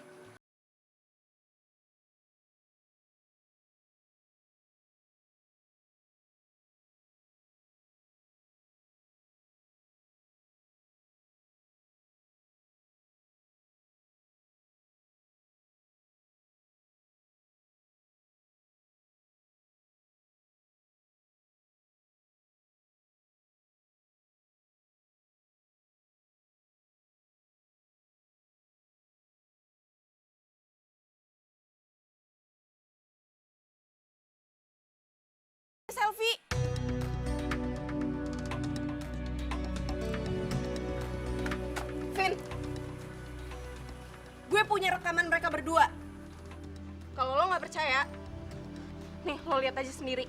selfie. Vin, gue punya rekaman mereka berdua. Kalau lo nggak percaya, nih lo lihat aja sendiri.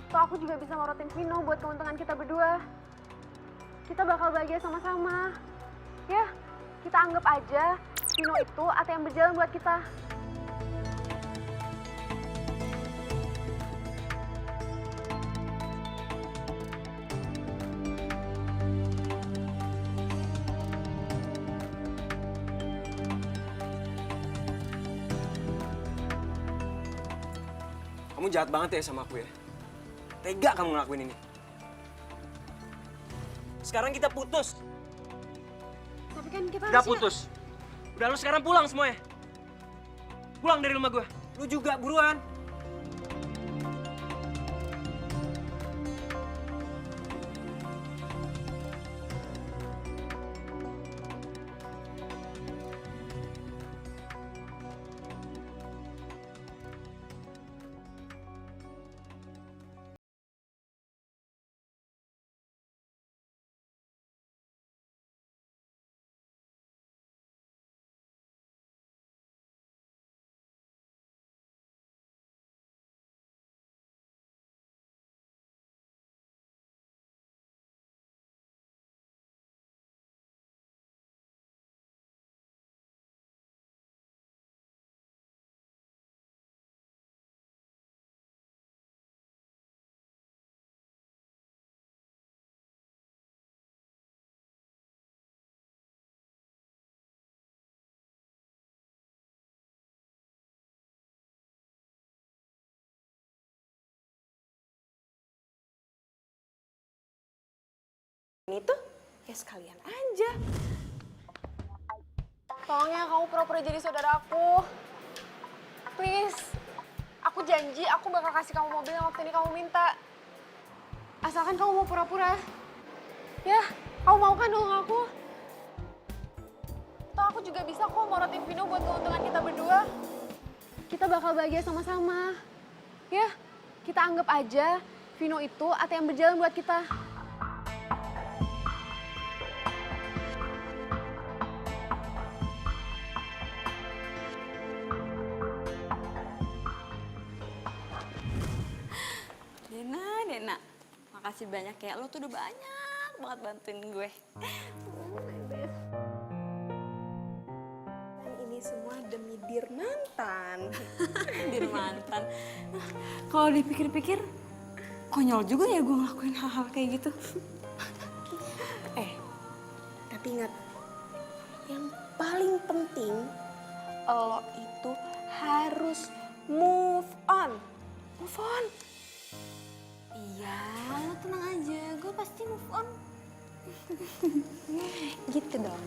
Toh aku juga bisa morotin Vino buat keuntungan kita berdua. Kita bakal bahagia sama-sama. Ya, kita anggap aja Vino itu ATM berjalan buat kita. Kamu jahat banget ya sama aku ya. Tega kamu ngelakuin ini. Sekarang kita putus. Tapi kan kita Udah putus. Udah lu sekarang pulang semuanya. Pulang dari rumah gue. Lu juga buruan. Ini tuh ya sekalian aja. tolong ya kamu pura-pura jadi saudara aku. Please. Aku janji aku bakal kasih kamu mobil yang waktu ini kamu minta. Asalkan kamu mau pura-pura. Ya, kamu mau kan dong aku? Toh aku juga bisa kok morotin Vino buat keuntungan kita berdua. Kita bakal bahagia sama-sama. Ya, kita anggap aja Vino itu ATM berjalan buat kita. Dena, makasih banyak ya. Lo tuh udah banyak banget bantuin gue. Dan ini semua demi Dirmantan. Dirmantan. Kalau dipikir-pikir, konyol juga ya gue ngelakuin hal-hal kayak gitu. Tapi ingat, yang paling penting, lo itu harus move on. Move on. Iya, lo tenang aja. Gue pasti move on. Gitu dong.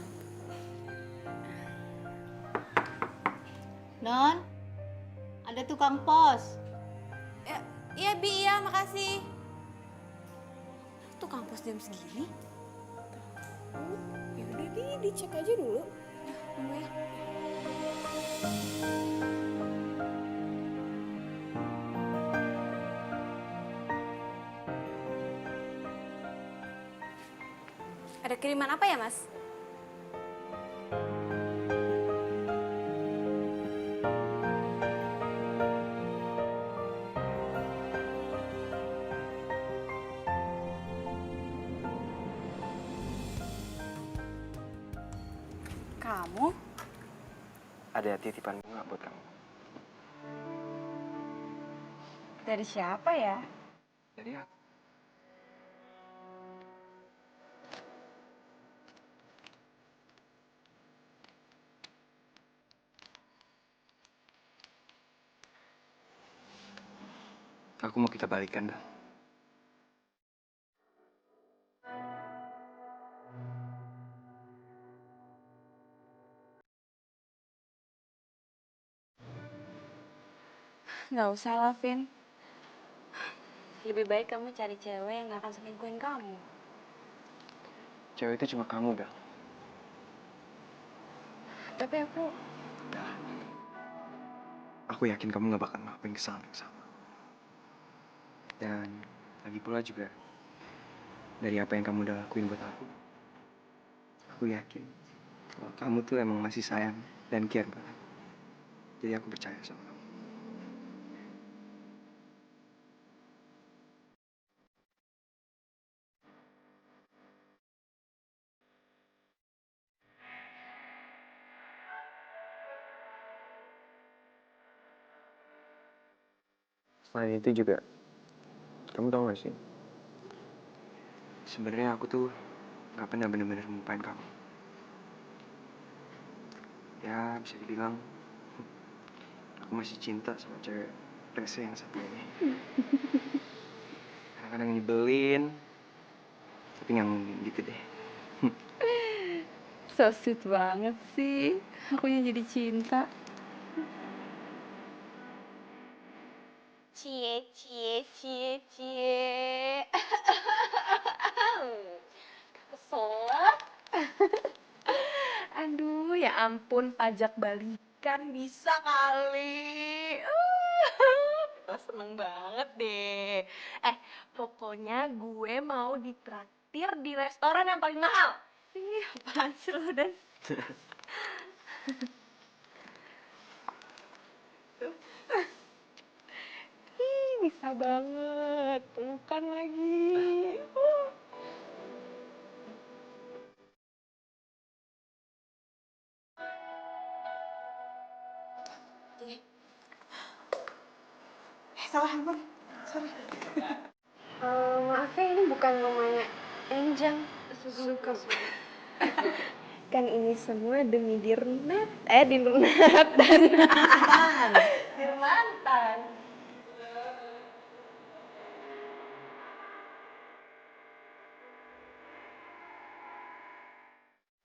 Non, ada tukang pos. Iya, Bi, iya, makasih. Tuh kampus jam segini? Ya udah dicek aja dulu. Tunggu ya. Ada kiriman apa ya, Mas? Kamu? Ada titipan bunga buat kamu. Dari siapa ya? Dari aku. Aku mau kita balikan, dah. Nggak usah lah, Vin. Lebih baik kamu cari cewek yang nggak akan selingkuhin kamu. Cewek itu cuma kamu, Bel. Tapi aku Nah, aku yakin kamu gak bakal ngelakuin kesalahan yang sama. Dan lagi pula juga, dari apa yang kamu udah lakuin buat aku yakin kalau kamu tuh emang masih sayang dan care banget. Jadi aku percaya sama kamu. Selain itu juga, kamu tau gak sih? Sebenarnya aku tuh gak pernah bener-bener melupain kamu. Ya, bisa dibilang aku masih cinta sama cewek rese yang satu ini. Kadang-kadang nyebelin, tapi yang gitu deh. so sweet banget sih. Akunya jadi cinta. Cie, cie, cie, cie. Keselak. Aduh, ya ampun, pajak balikan bisa kali. Kita seneng banget deh. Pokoknya gue mau ditraktir di restoran yang paling mahal. Ih, apaan sih lo, Dan? Ih, bisa banget. Pelukan lagi. Maaf ya, ini bukan rumahnya Enjang. Suka. Kan ini semua demi Dirnat dan Dirmantan.